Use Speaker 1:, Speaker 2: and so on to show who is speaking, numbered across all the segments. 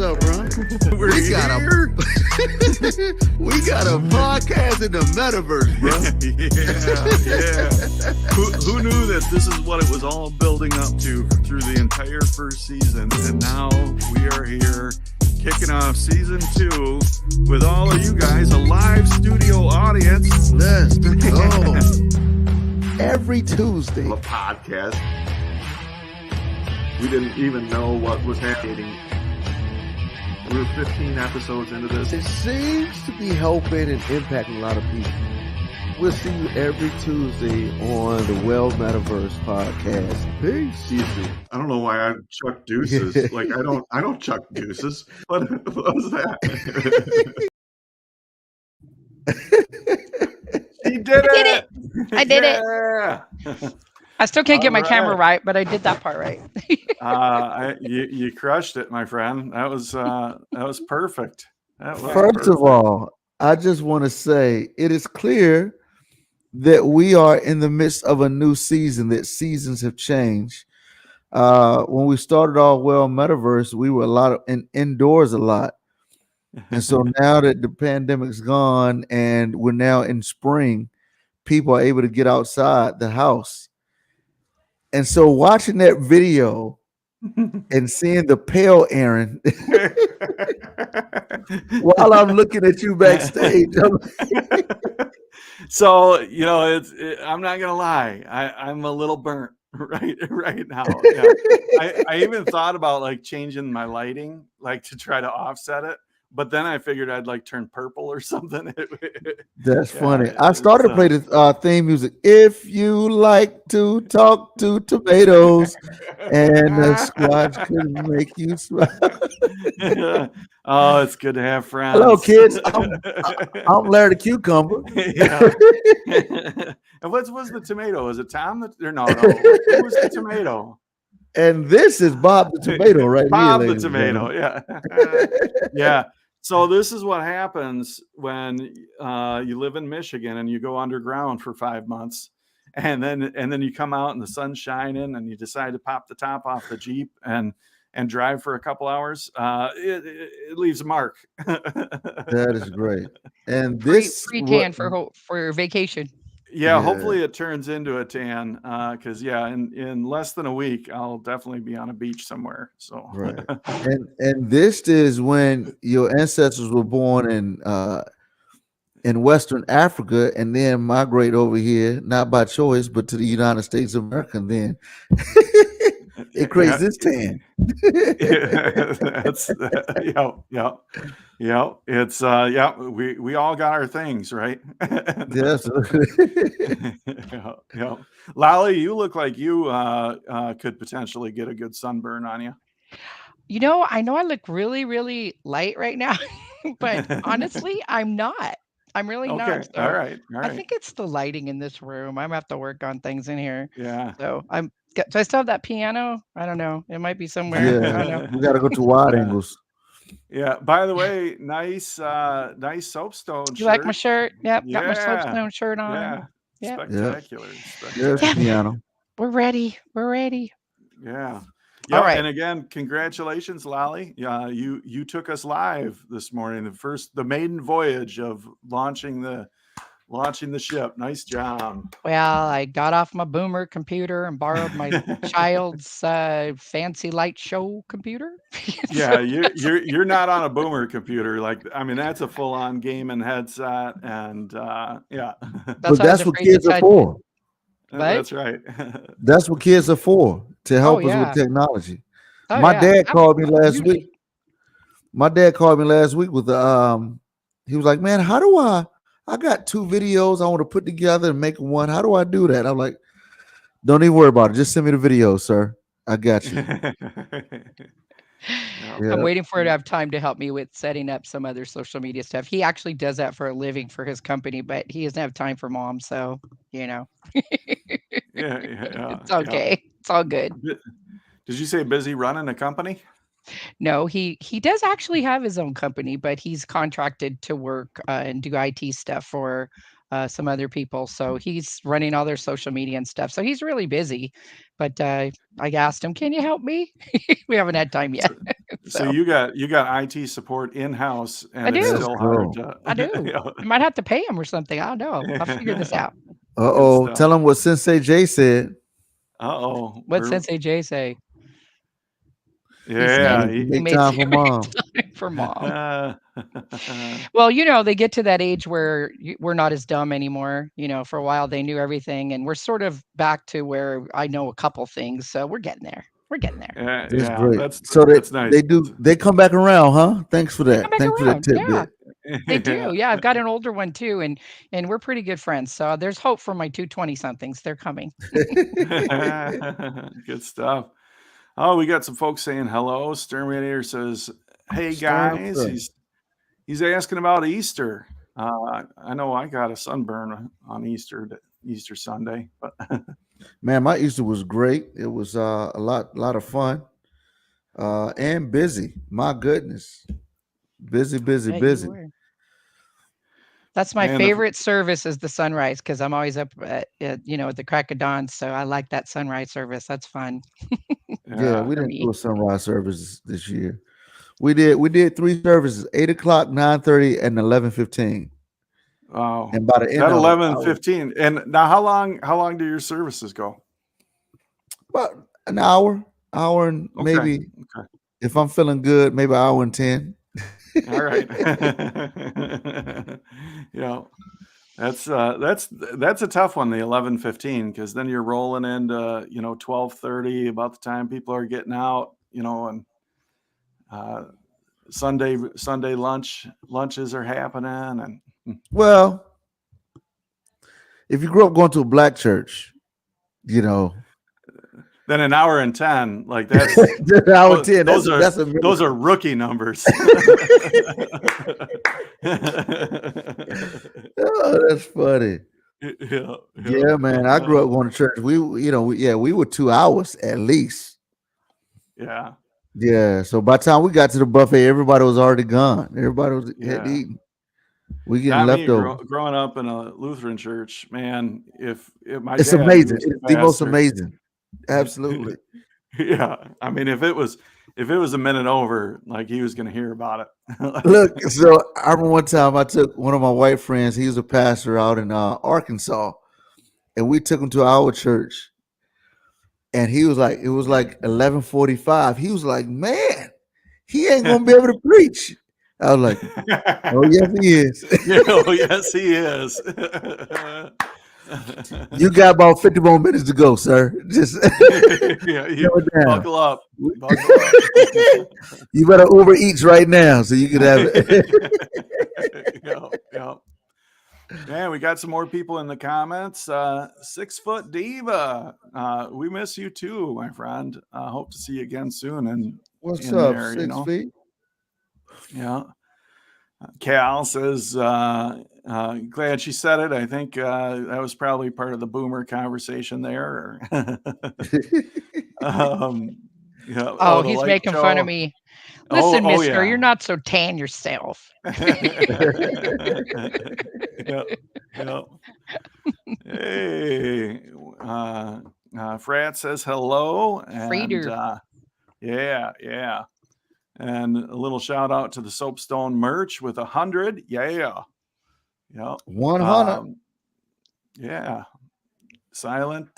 Speaker 1: up, bro?
Speaker 2: We
Speaker 1: got a podcast in the metaverse, bro.
Speaker 2: Yeah. Who knew that this is what it was all building up to through the entire first season? And now we are here kicking off season 2 with all of you guys, a live studio audience.
Speaker 1: Let's go. Every Tuesday.
Speaker 3: A podcast. We didn't even know what was happening. We're 15 episodes into this.
Speaker 1: It seems to be helping and impacting a lot of people. We'll see you every Tuesday on the Well Metaverse podcast. Peace.
Speaker 3: Easy. I don't know why I chuck deuces. Like I don't chuck deuces. What was that?
Speaker 2: She did it.
Speaker 4: I did it. I still can't get my camera right, but I did that part right.
Speaker 2: You crushed it, my friend. That was perfect.
Speaker 1: First of all, I just want to say it is clear that we are in the midst of a new season, that seasons have changed. When we started our Well Metaverse, we were indoors a lot. And so now that the pandemic's gone and we're now in spring, people are able to get outside the house. And so watching that video and seeing the pale Aaron while I'm looking at you backstage.
Speaker 2: So, I'm not going to lie. I'm a little burnt right now. Yeah. I even thought about like changing my lighting, like to try to offset it. But then I figured I'd like turn purple or something.
Speaker 1: That's funny. I started to play the theme music. If you like to talk to tomatoes and the squash can make you smile.
Speaker 2: Oh, it's good to have friends.
Speaker 1: Hello, kids. I'm Larry the Cucumber.
Speaker 2: And what was the tomato? Is it Tom? No. Who was the tomato?
Speaker 1: And this is Bob the Tomato right
Speaker 2: Bob
Speaker 1: here.
Speaker 2: Bob the Tomato, yeah. Yeah. So this is what happens when you live in Michigan and you go underground for 5 months, and then you come out and the sun's shining and you decide to pop the top off the Jeep and drive for a couple hours. It leaves a mark.
Speaker 1: That is great. And this
Speaker 4: free tan for your vacation.
Speaker 2: Yeah, hopefully it turns into a tan, because in less than a week I'll definitely be on a beach somewhere. So
Speaker 1: right, and this is when your ancestors were born in Western Africa and then migrate over here, not by choice, but to the United States of America. And then it creates this tan.
Speaker 2: That's It's we all got our things, right?
Speaker 1: Yes.
Speaker 2: Yeah. Lally, you look like you could potentially get a good sunburn on you.
Speaker 4: I know I look really, really light right now, but honestly, I'm not. I'm really not. So
Speaker 2: All right.
Speaker 4: I think it's the lighting in this room. I'm gonna have to work on things in here.
Speaker 2: Yeah.
Speaker 4: So do I still have that piano? I don't know. It might be somewhere.
Speaker 1: Yeah.
Speaker 4: I don't know.
Speaker 1: We got to go to wide angles.
Speaker 2: Yeah. By the way, nice soapstone shirt.
Speaker 4: You like my shirt? Yep. Got my soapstone shirt on.
Speaker 2: Yeah.
Speaker 4: Yep.
Speaker 2: Spectacular.
Speaker 1: There's the piano.
Speaker 4: We're ready.
Speaker 2: Yeah.
Speaker 4: All right.
Speaker 2: And again, congratulations, Lally. You took us live this morning. The maiden voyage of launching the ship. Nice job.
Speaker 4: Well, I got off my boomer computer and borrowed my child's fancy light show computer.
Speaker 2: Yeah, you're not on a boomer computer. That's a full-on gaming headset, and yeah.
Speaker 1: But that's what kids are for.
Speaker 2: That's right.
Speaker 1: That's what kids are for, to help us with technology. My dad called me last week. My dad called me last week with he was like, "Man, how do I got 2 videos I want to put together and make one. How do I do that?" I'm like, "Don't even worry about it. Just send me the video, sir. I got you."
Speaker 4: I'm waiting for her to have time to help me with setting up some other social media stuff. He actually does that for a living for his company, but he doesn't have time for mom. So,
Speaker 2: Yeah.
Speaker 4: It's okay. Yeah. It's all good.
Speaker 2: Did you say busy running a company?
Speaker 4: No, he does actually have his own company, but he's contracted to work and do IT stuff for some other people. So he's running all their social media and stuff. So he's really busy. But I asked him, "Can you help me?" We haven't had time yet.
Speaker 2: So you got IT support in house, and
Speaker 4: I
Speaker 2: it's
Speaker 4: do.
Speaker 2: still hard
Speaker 1: Cool.
Speaker 2: to.
Speaker 4: I do. I might have to pay him or something. I don't know. I'll figure this out.
Speaker 1: Uh-oh.
Speaker 2: stuff.
Speaker 1: Tell him what Sensei Jay said.
Speaker 2: Uh-oh.
Speaker 4: What Sensei Jay say?
Speaker 2: Yeah.
Speaker 1: Make,
Speaker 4: He
Speaker 1: make
Speaker 4: made
Speaker 1: time for mom.
Speaker 4: time for mom.
Speaker 2: Uh,
Speaker 4: Well, they get to that age where we're not as dumb anymore. For a while they knew everything, and we're sort of back to where I know a couple things. So we're getting there. We're getting there.
Speaker 1: That's
Speaker 2: yeah,
Speaker 1: great.
Speaker 2: that's
Speaker 1: So
Speaker 2: that's nice.
Speaker 1: they come back around, huh? Thanks for
Speaker 4: They
Speaker 1: that.
Speaker 4: come back
Speaker 1: Thanks for that
Speaker 4: around. Yeah,
Speaker 1: tidbit.
Speaker 4: they do. Yeah, I've got an older one too, and we're pretty good friends. So there's hope for my 220 somethings. They're coming.
Speaker 2: Good stuff. Oh, we got some folks saying hello. Terminator says, "Hey guys,
Speaker 1: Stir.
Speaker 2: he's asking about Easter. I know I got a sunburn on Easter Sunday, but
Speaker 1: Man, my Easter was great. It was a lot of fun. And busy. My goodness. Busy, busy,
Speaker 4: Yeah, you
Speaker 1: busy.
Speaker 4: were. That's my
Speaker 2: Man,
Speaker 4: favorite service is the sunrise because I'm always up at the crack of dawn. So I like that sunrise service. That's fun
Speaker 1: Yeah, we
Speaker 4: for
Speaker 1: didn't
Speaker 4: me.
Speaker 1: do a sunrise service this year. We did 3 services, 8:00, 9:30, and 11:15.
Speaker 2: wow.
Speaker 1: And by the end
Speaker 2: That
Speaker 1: of it,
Speaker 2: 11:15. And now how long do your services go?
Speaker 1: about an hour and
Speaker 2: Okay.
Speaker 1: maybe
Speaker 2: Okay.
Speaker 1: if I'm feeling good, maybe an hour and 10.
Speaker 2: All right. Yeah. That's a tough one, the 11:15, because then you're rolling into 12:30, about the time people are getting out, and Sunday lunches are happening, and
Speaker 1: Well, if you grew up going to a black church,
Speaker 2: then an hour and 10, like that's
Speaker 1: an hour and 10.
Speaker 2: those
Speaker 1: That's a
Speaker 2: those are rookie numbers.
Speaker 1: Oh, that's funny. Yeah, man. I grew up going to church. We were 2 hours at least.
Speaker 2: Yeah.
Speaker 1: Yeah. So by the time we got to the buffet, everybody was already gone. Everybody had eaten. We getting
Speaker 2: Not me
Speaker 1: leftovers.
Speaker 2: growing up in a Lutheran church, man. If my
Speaker 1: It's
Speaker 2: dad,
Speaker 1: amazing.
Speaker 2: he was
Speaker 1: It's the most
Speaker 2: pastor.
Speaker 1: amazing. Absolutely.
Speaker 2: Yeah, I mean, if it was a minute over, like he was going to hear about it.
Speaker 1: Look, so I remember one time I took one of my white friends. He was a pastor out in Arkansas, and we took him to our church. And he was like, it was like 11:45. He was like, man, he ain't gonna be able to preach. I was like, oh yes, he is.
Speaker 2: Oh yes, he is.
Speaker 1: You got about 50 more minutes to go, sir. Just
Speaker 2: Yeah,
Speaker 1: slow it down.
Speaker 2: buckle up.
Speaker 1: You better Uber Eats right now so you can have it.
Speaker 2: Yeah. Man, we got some more people in the comments. 6 Foot Diva, we miss you too, my friend. Hope to see you again soon. And
Speaker 1: What's
Speaker 2: in
Speaker 1: up,
Speaker 2: there,
Speaker 1: 6 feet?
Speaker 2: Yeah. Cal says, glad she said it. I think that was probably part of the boomer conversation there.
Speaker 4: Oh, he's making fun of me. Listen, mister, you're not so tan yourself.
Speaker 2: Yeah. Hey, Frat says hello. And yeah. And a little shout out to the Soapstone merch with 100. Yeah.
Speaker 1: 100.
Speaker 2: Yeah. Silent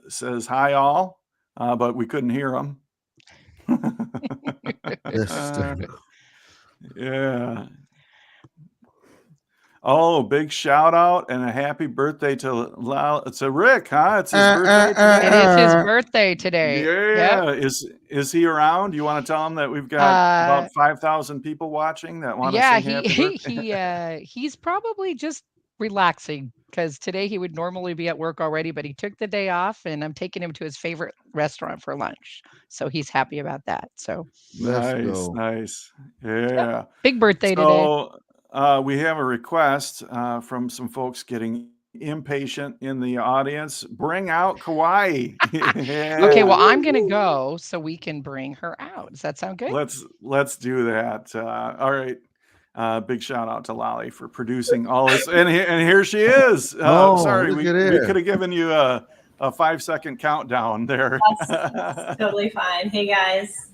Speaker 2: says hi all, but we couldn't hear him. Yeah. Oh, big shout out and a happy birthday to Rick, huh? It's his birthday today.
Speaker 4: It is his birthday today.
Speaker 2: Yeah.
Speaker 4: Yep.
Speaker 2: Is he around? Do you want to tell him that we've got about 5,000 people watching that want to sing happy birthday?
Speaker 4: He's probably just relaxing because today he would normally be at work already, but he took the day off, and I'm taking him to his favorite restaurant for lunch. So he's happy about that. So
Speaker 2: nice. Yeah.
Speaker 4: Big birthday today.
Speaker 2: We have a request from some folks getting impatient in the audience. Bring out Kawaii. Yeah.
Speaker 4: Okay, well, I'm gonna go so we can bring her out. Does that sound good?
Speaker 2: Let's do that. All right. Big shout out to Lolly for producing all this, and here she is. Sorry, we could have given you a 5-second countdown there.
Speaker 5: That's totally fine. Hey guys.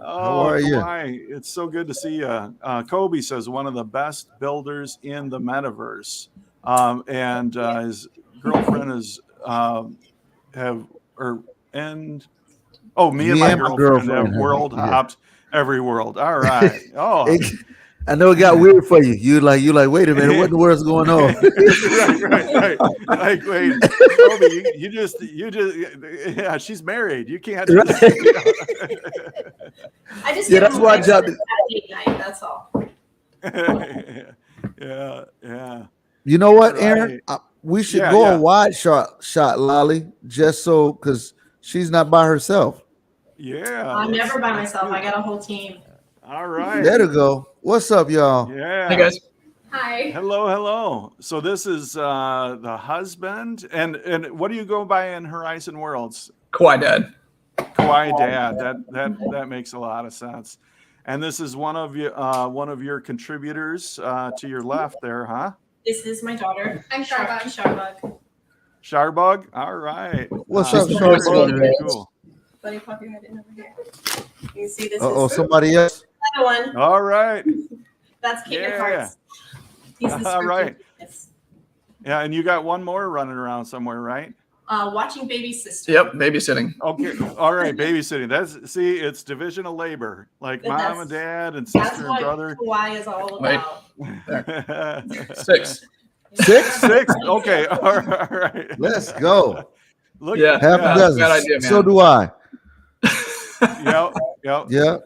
Speaker 1: How
Speaker 2: Oh,
Speaker 1: are you?
Speaker 2: Kawaii, it's so good to see you. Kobe says one of the best builders in the metaverse, and his girlfriend is have or and oh, me and
Speaker 1: Me
Speaker 2: my
Speaker 1: and my
Speaker 2: girlfriend have
Speaker 1: girlfriend.
Speaker 2: world
Speaker 1: Yeah.
Speaker 2: hopped every world. All right. Oh,
Speaker 1: I know it got weird for you. You like, wait a minute, what in the world's going on?
Speaker 2: right. Like, wait, Kobe, you just, yeah, she's married. You can't just.
Speaker 5: I just
Speaker 1: Yeah,
Speaker 5: give
Speaker 1: that's
Speaker 5: them
Speaker 1: why I
Speaker 5: a
Speaker 1: jumped.
Speaker 5: date night. That's all.
Speaker 2: Yeah.
Speaker 1: You know what,
Speaker 2: All
Speaker 1: Aaron?
Speaker 2: right.
Speaker 1: We should
Speaker 2: Yeah,
Speaker 1: go a
Speaker 2: yeah.
Speaker 1: wide shot, Lolly, just so because she's not by herself.
Speaker 2: Yeah.
Speaker 5: I'm never by
Speaker 2: let's
Speaker 5: myself.
Speaker 2: do
Speaker 5: I
Speaker 2: it.
Speaker 5: got a whole team.
Speaker 2: All right.
Speaker 1: There to go. What's up, y'all?
Speaker 2: Yeah.
Speaker 6: Hey guys.
Speaker 5: Hi.
Speaker 2: Hello. So this is the husband, and what do you go by in Horizon Worlds?
Speaker 6: Kawaii Dad.
Speaker 2: Kawaii Dad. That makes a lot of sense. And this is one of your contributors to your left there, huh?
Speaker 5: This is my daughter. I'm
Speaker 7: Sharbug.
Speaker 5: Sharbug.
Speaker 2: Sharbug. All right.
Speaker 1: What's up,
Speaker 6: She's
Speaker 1: Sharbug?
Speaker 6: Sharbug?
Speaker 2: Cool.
Speaker 5: Buddy, pop your head in over here. You can see this
Speaker 1: Oh,
Speaker 5: is
Speaker 1: somebody else.
Speaker 5: another one.
Speaker 2: All right.
Speaker 5: That's Kitten
Speaker 2: Yeah.
Speaker 5: Hearts. He's the
Speaker 2: All right.
Speaker 5: scripted.
Speaker 2: Yeah, and you got one more running around somewhere, right?
Speaker 5: Watching baby sister.
Speaker 6: Yep, babysitting.
Speaker 2: Okay. All right. Babysitting. It's division of labor, like mom
Speaker 5: That's-
Speaker 2: and dad and
Speaker 5: That's
Speaker 2: sister and
Speaker 5: what
Speaker 2: brother.
Speaker 5: Hawaii is all
Speaker 6: Wait.
Speaker 5: about.
Speaker 6: 6.
Speaker 2: Six. Okay. All right.
Speaker 1: Let's go.
Speaker 2: Look.
Speaker 6: Yeah.
Speaker 1: Half a
Speaker 6: Yeah.
Speaker 1: dozen.
Speaker 6: Bad idea, man.
Speaker 1: So do I.
Speaker 2: Yep.
Speaker 1: Yeah.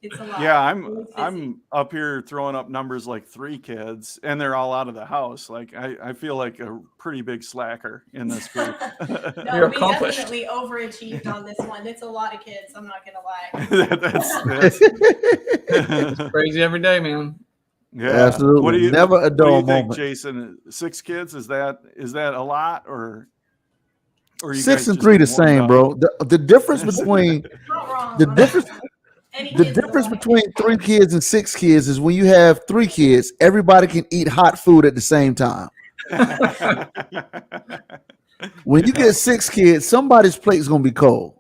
Speaker 5: It's a lot.
Speaker 2: Yeah.
Speaker 5: It's busy.
Speaker 2: I'm up here throwing up numbers like 3 kids, and they're all out of the house. Like I feel like a pretty big slacker in this group.
Speaker 5: No,
Speaker 6: You're
Speaker 5: we
Speaker 6: accomplished.
Speaker 5: definitely overachieved on this one. It's a lot of kids. I'm not gonna lie.
Speaker 2: That's
Speaker 6: Crazy every day, man.
Speaker 2: yeah.
Speaker 1: Absolutely.
Speaker 2: What do you
Speaker 1: Never a
Speaker 2: what do you
Speaker 1: dull
Speaker 2: think,
Speaker 1: moment.
Speaker 2: Jason? 6 kids, is that a lot, or you
Speaker 1: 6
Speaker 2: guys
Speaker 1: and
Speaker 2: just
Speaker 1: 3 the
Speaker 2: warmed
Speaker 1: same,
Speaker 2: up?
Speaker 1: bro. The difference between
Speaker 5: Not wrong.
Speaker 1: the
Speaker 5: on
Speaker 1: difference
Speaker 5: that. Any
Speaker 1: the
Speaker 5: kids is a
Speaker 1: difference
Speaker 5: lot of
Speaker 1: between 3 kids and 6 kids is when you have 3 kids, everybody can eat hot food at the same time. When you get 6 kids, somebody's plate is gonna be cold.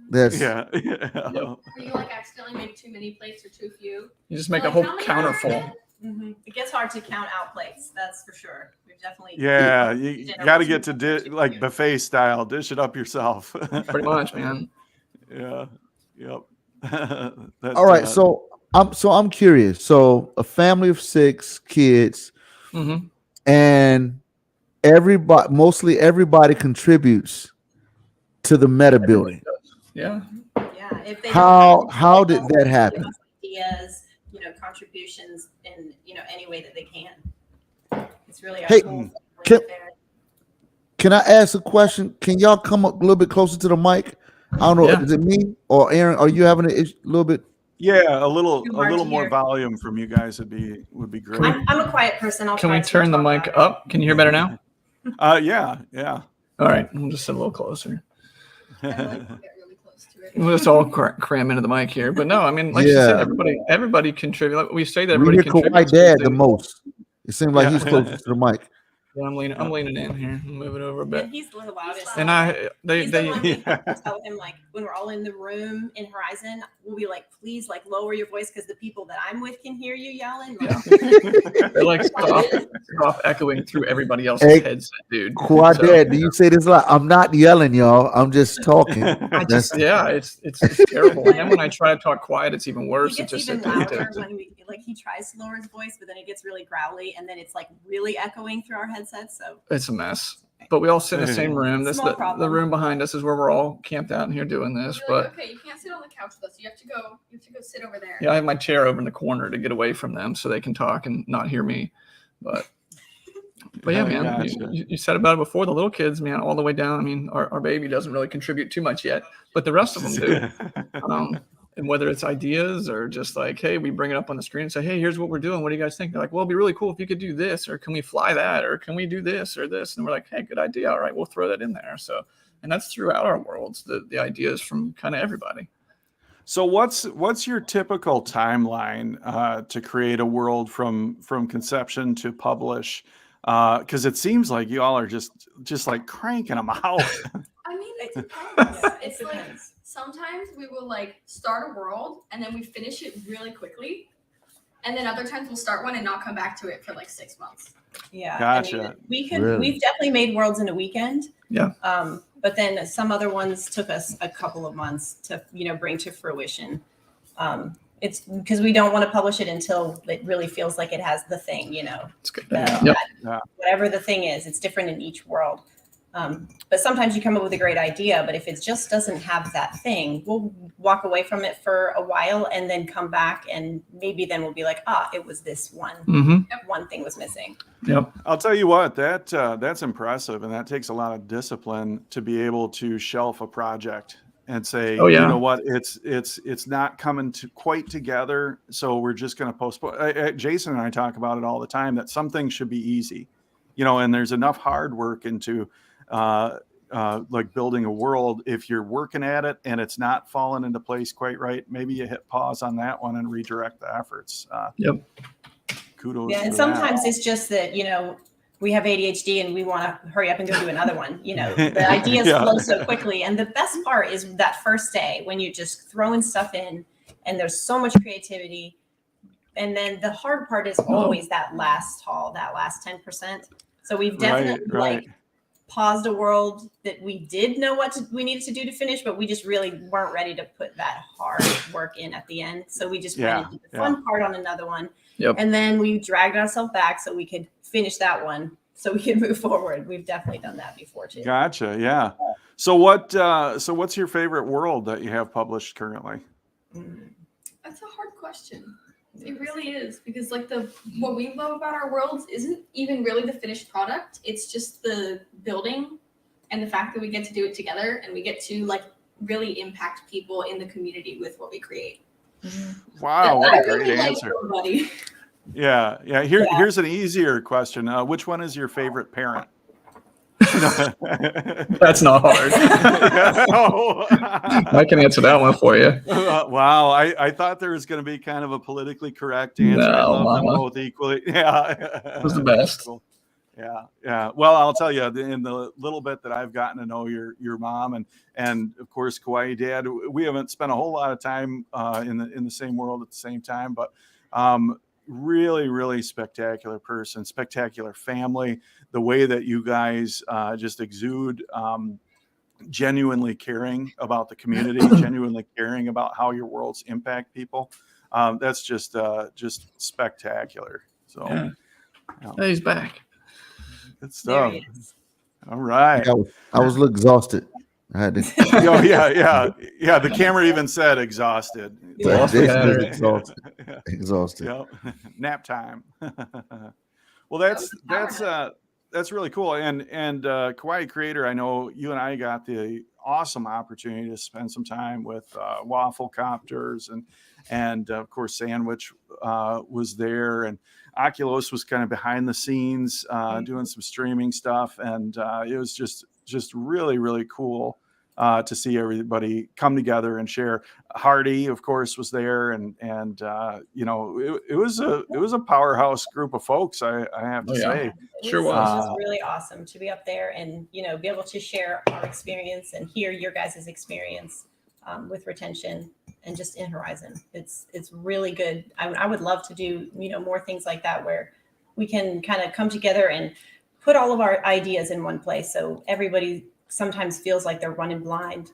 Speaker 1: That's
Speaker 2: yeah.
Speaker 7: Or you like accidentally make too many plates or too few.
Speaker 6: You just make a
Speaker 7: Like,
Speaker 6: whole
Speaker 7: how many
Speaker 6: counter
Speaker 7: are
Speaker 6: full.
Speaker 7: there?
Speaker 5: Mhm. It gets hard to count out plates. That's for sure. We've definitely.
Speaker 2: Yeah, you
Speaker 5: Dinner
Speaker 2: got to
Speaker 5: was
Speaker 2: get to like buffet style, dish it up yourself.
Speaker 6: Pretty much, man.
Speaker 2: Yeah. Yep.
Speaker 1: all right. So I'm curious. So a family of 6 kids,
Speaker 6: Mm-hmm.
Speaker 1: and mostly everybody contributes to the meta building.
Speaker 6: Yeah.
Speaker 5: Yeah. If they
Speaker 1: How did that happen?
Speaker 5: Ideas, contributions in any way that they can. It's really
Speaker 1: Hey,
Speaker 5: cool.
Speaker 1: can- Can I ask a question? Can y'all come up a little bit closer to the mic? I don't know.
Speaker 6: Yeah.
Speaker 1: Is it me or Aaron? Are you having a little bit?
Speaker 2: Yeah, a little
Speaker 5: Too hard to
Speaker 2: more
Speaker 5: hear.
Speaker 2: volume from you guys would be great.
Speaker 5: I'm a quiet person. I'll
Speaker 6: Can
Speaker 5: try
Speaker 6: we
Speaker 5: to
Speaker 6: turn the
Speaker 5: talk
Speaker 6: mic
Speaker 5: louder.
Speaker 6: up? Can you hear better now?
Speaker 2: Yeah.
Speaker 6: All right. We'll just sit a little closer.
Speaker 7: And like get really close to it.
Speaker 6: We'll just all cram into the mic here. But no, I mean, like you said, everybody contribute. Like we say that
Speaker 1: We
Speaker 6: everybody
Speaker 1: hear
Speaker 6: contributes.
Speaker 1: Kawaii Dad the most. It seems like
Speaker 2: Yeah.
Speaker 1: he's closest to the mic.
Speaker 6: Yeah, I'm leaning in here. Move it over a
Speaker 5: And
Speaker 6: bit.
Speaker 5: he's the loudest.
Speaker 6: And
Speaker 5: He's the one we
Speaker 2: Yeah.
Speaker 5: tell him, like, when we're all in the room in Horizon, we'll be like, please, like, lower your voice because the people that I'm with can hear you yelling. Like,
Speaker 6: They like stop echoing through everybody else's
Speaker 1: Hey,
Speaker 6: headset, dude.
Speaker 1: Kawaii
Speaker 6: So-
Speaker 1: Dad, do you say this a lot? I'm not yelling, y'all. I'm just talking.
Speaker 6: It's terrible. And then when I try to talk quiet, it's even worse.
Speaker 5: he
Speaker 6: It
Speaker 5: gets
Speaker 6: just
Speaker 5: even louder when he tries to lower his voice, but then it gets really growly, and then it's like really echoing through our headsets. So
Speaker 6: it's a mess. But we all sit in the same room. This
Speaker 5: Small
Speaker 6: the
Speaker 5: problem.
Speaker 6: room behind us is where we're all camped out in here doing this.
Speaker 7: You're like,
Speaker 6: But
Speaker 7: okay, you can't sit on the couch with us. You have to go sit over there.
Speaker 6: yeah, I have my chair over in the corner to get away from them so they can talk and not hear me. But yeah, man,
Speaker 2: Gotcha.
Speaker 6: you said about it before. The little kids, man, all the way down. I mean, our baby doesn't really contribute too much yet, but the rest of them do. And whether it's ideas or just like, hey, we bring it up on the screen and say, hey, here's what we're doing. What do you guys think? They're like, well, it'd be really cool if you could do this, or can we fly that, or can we do this or this? And we're like, hey, good idea. All right, we'll throw that in there. So, and that's throughout our worlds, the ideas from kind of everybody.
Speaker 2: So what's your typical timeline to create a world from conception to publish? Because it seems like you all are just like cranking them out.
Speaker 7: I mean, It depends.
Speaker 5: Yeah,
Speaker 7: It's
Speaker 5: it
Speaker 7: like
Speaker 5: depends.
Speaker 7: sometimes we will like start a world and then we finish it really quickly. And then other times we'll start one and not come back to it for like 6 months.
Speaker 5: Yeah.
Speaker 2: Gotcha.
Speaker 1: Really?
Speaker 5: We've definitely made worlds in a weekend.
Speaker 6: Yeah.
Speaker 5: But then some other ones took us a couple of months to, bring to fruition. It's because we don't want to publish it until it really feels like it has the thing,
Speaker 6: It's good.
Speaker 2: Yeah.
Speaker 6: Yep.
Speaker 2: Yeah.
Speaker 5: whatever the thing is. It's different in each world. But sometimes you come up with a great idea, but if it just doesn't have that thing, we'll walk away from it for a while and then come back, and maybe then we'll be like, it was this one. One thing was missing.
Speaker 6: Yep.
Speaker 2: I'll tell you what, that's impressive, and that takes a lot of discipline to be able to shelf a project and say,
Speaker 6: Oh, yeah.
Speaker 2: you know what, it's not coming to quite together, so we're just going to postpone. Jason and I talk about it all the time, that some things should be easy, and there's enough hard work into like building a world. If you're working at it and it's not falling into place quite right, maybe you hit pause on that one and redirect the efforts.
Speaker 6: Yep.
Speaker 2: Kudos.
Speaker 5: Yeah, and sometimes it's just that, we have ADHD and we want to hurry up and go do another one. The ideas flow so quickly. And the best part is that first day when you're just throwing stuff in and there's so much creativity. And then the hard part is always that last haul, that last 10%. So we've definitely paused a world that we did know we needed to do to finish, but we just really weren't ready to put that hard work in at the end. So we just went into the fun part on another one.
Speaker 6: Yep.
Speaker 5: And then we dragged ourselves back so we could finish that one, so we could move forward. We've definitely done that before too.
Speaker 2: Gotcha. Yeah. So what's your favorite world that you have published currently?
Speaker 7: That's a hard question. It really is, because like what we love about our worlds isn't even really the finished product. It's just the building and the fact that we get to do it together and we get to like really impact people in the community with what we create.
Speaker 2: Wow, what a great answer.
Speaker 7: Everybody.
Speaker 2: Yeah. Here's an easier question. Which one is your favorite parent?
Speaker 6: That's not hard. I can answer that one for you.
Speaker 2: Wow, I thought there was going to be kind of a politically correct answer. I
Speaker 6: No,
Speaker 2: love them
Speaker 6: Mama.
Speaker 2: both equally. Yeah,
Speaker 6: It was the best.
Speaker 2: Cool. Yeah. Well, I'll tell you, in the little bit that I've gotten to know your mom and of course Kawaii Dad, we haven't spent a whole lot of time in the same world at the same time, but really spectacular person, spectacular family. The way that you guys just exude genuinely caring about the community, genuinely caring about how your worlds impact people. That's just spectacular. So
Speaker 6: Hey, he's back.
Speaker 2: good stuff.
Speaker 5: There he is.
Speaker 2: All right.
Speaker 1: I was a little exhausted. I had to.
Speaker 2: Oh, yeah. The camera even said exhausted.
Speaker 5: Yeah.
Speaker 1: Jason is exhausted. Exhausted.
Speaker 2: Yep. Nap time. Well, that's really cool. And Kawaii Creator, I know you and I got the awesome opportunity to spend some time with Waffle Copters and of course Sandwich was there, and Oculus was kind of behind the scenes doing some streaming stuff, and it was just really cool to see everybody come together and share. Hardy, of course, was there, and it was a powerhouse group of folks. I have to say,
Speaker 6: Sure
Speaker 5: It
Speaker 6: was.
Speaker 5: was really awesome to be up there and be able to share our experience and hear your guys' experience with retention and just in Horizon. It's really good. I would love to do more things like that where we can kind of come together and put all of our ideas in one place, so everybody sometimes feels like they're running blind.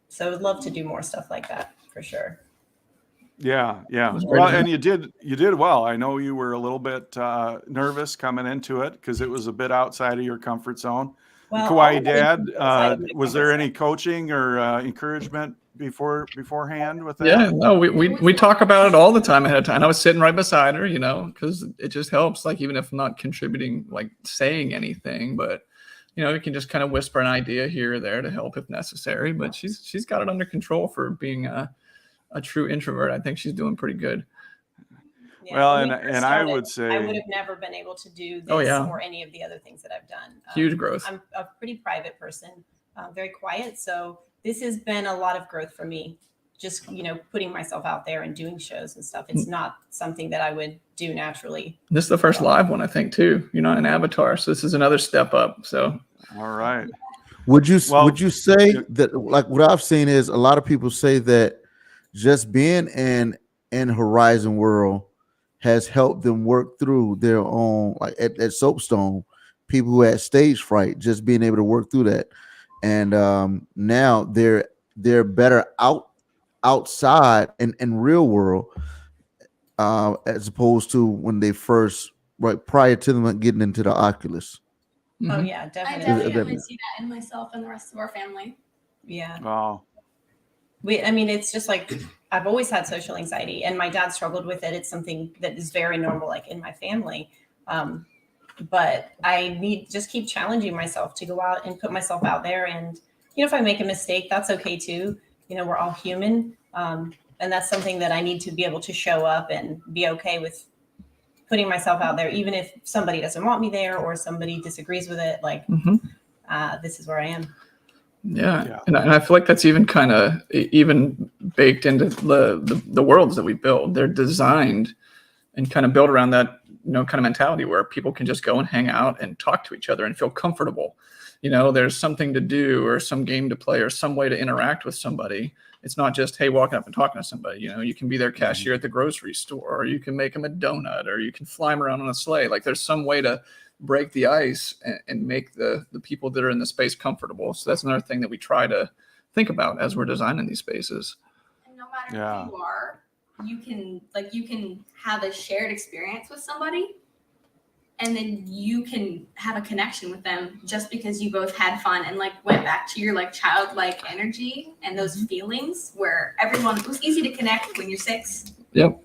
Speaker 5: So I'd love to do more stuff like that for sure.
Speaker 2: Yeah. Well, and you did well. I know you were a little bit nervous coming into it because it was a bit outside of your comfort zone.
Speaker 5: Well,
Speaker 2: Kawaii Dad,
Speaker 5: outside of my
Speaker 2: was
Speaker 5: comfort
Speaker 2: there
Speaker 5: zone.
Speaker 2: any coaching or encouragement beforehand with that?
Speaker 6: Yeah, no, we talk about it all the time ahead of time. I was sitting right beside her, because it just helps. Like, even if I'm not contributing, like saying anything, but you can just kind of whisper an idea here or there to help if necessary. But she's got it under control for being a true introvert. I think she's doing pretty good.
Speaker 5: Yeah,
Speaker 2: Well,
Speaker 5: when we
Speaker 2: and
Speaker 5: first
Speaker 2: I
Speaker 5: started,
Speaker 2: would say-
Speaker 5: I would have never been able to do this
Speaker 6: Oh, yeah.
Speaker 5: or any of the other things that I've done.
Speaker 6: Huge growth.
Speaker 5: I'm a pretty private person, very quiet. So this has been a lot of growth for me. Just, putting myself out there and doing shows and stuff. It's not something that I would do naturally.
Speaker 6: This is the first live one, I think, too. You're not an avatar, so this is another step up. So
Speaker 2: All right.
Speaker 1: Would you
Speaker 2: Well,
Speaker 1: would you say
Speaker 2: yeah.
Speaker 1: that, like, what I've seen is a lot of people say that just being in Horizon World has helped them work through their own, like at Soapstone, people who had stage fright, just being able to work through that. And now they're better outside in real world, as opposed to when they first, right, prior to them getting into the Oculus.
Speaker 5: Oh
Speaker 6: Mhm.
Speaker 5: yeah,
Speaker 7: I
Speaker 5: definitely.
Speaker 7: definitely see that in myself and the rest of our family.
Speaker 5: Yeah.
Speaker 2: Oh,
Speaker 5: I mean, it's just like I've always had social anxiety, and my dad struggled with it. It's something that is very normal, like in my family. But I need just keep challenging myself to go out and put myself out there. And if I make a mistake, that's okay too. We're all human, and that's something that I need to be able to show up and be okay with putting myself out there, even if somebody doesn't want me there or somebody disagrees with it. Like,
Speaker 6: Mhm.
Speaker 5: this is where I am.
Speaker 6: Yeah.
Speaker 2: Yeah.
Speaker 6: And I feel like that's even kind of even baked into the worlds that we build. They're designed and kind of built around that, kind of mentality where people can just go and hang out and talk to each other and feel comfortable. There's something to do or some game to play or some way to interact with somebody. It's not just, hey, walking up and talking to somebody. You can be their cashier at the grocery store, or you can make them a donut, or you can fly them around on a sleigh. Like, there's some way to break the ice and make the people that are in the space comfortable. So that's another thing that we try to think about as we're designing these spaces.
Speaker 7: And no matter
Speaker 2: Yeah.
Speaker 7: who you are, you can have a shared experience with somebody, and then you can have a connection with them just because you both had fun and went back to your childlike energy and those feelings where it was easy to connect when you're 6.
Speaker 6: Yep.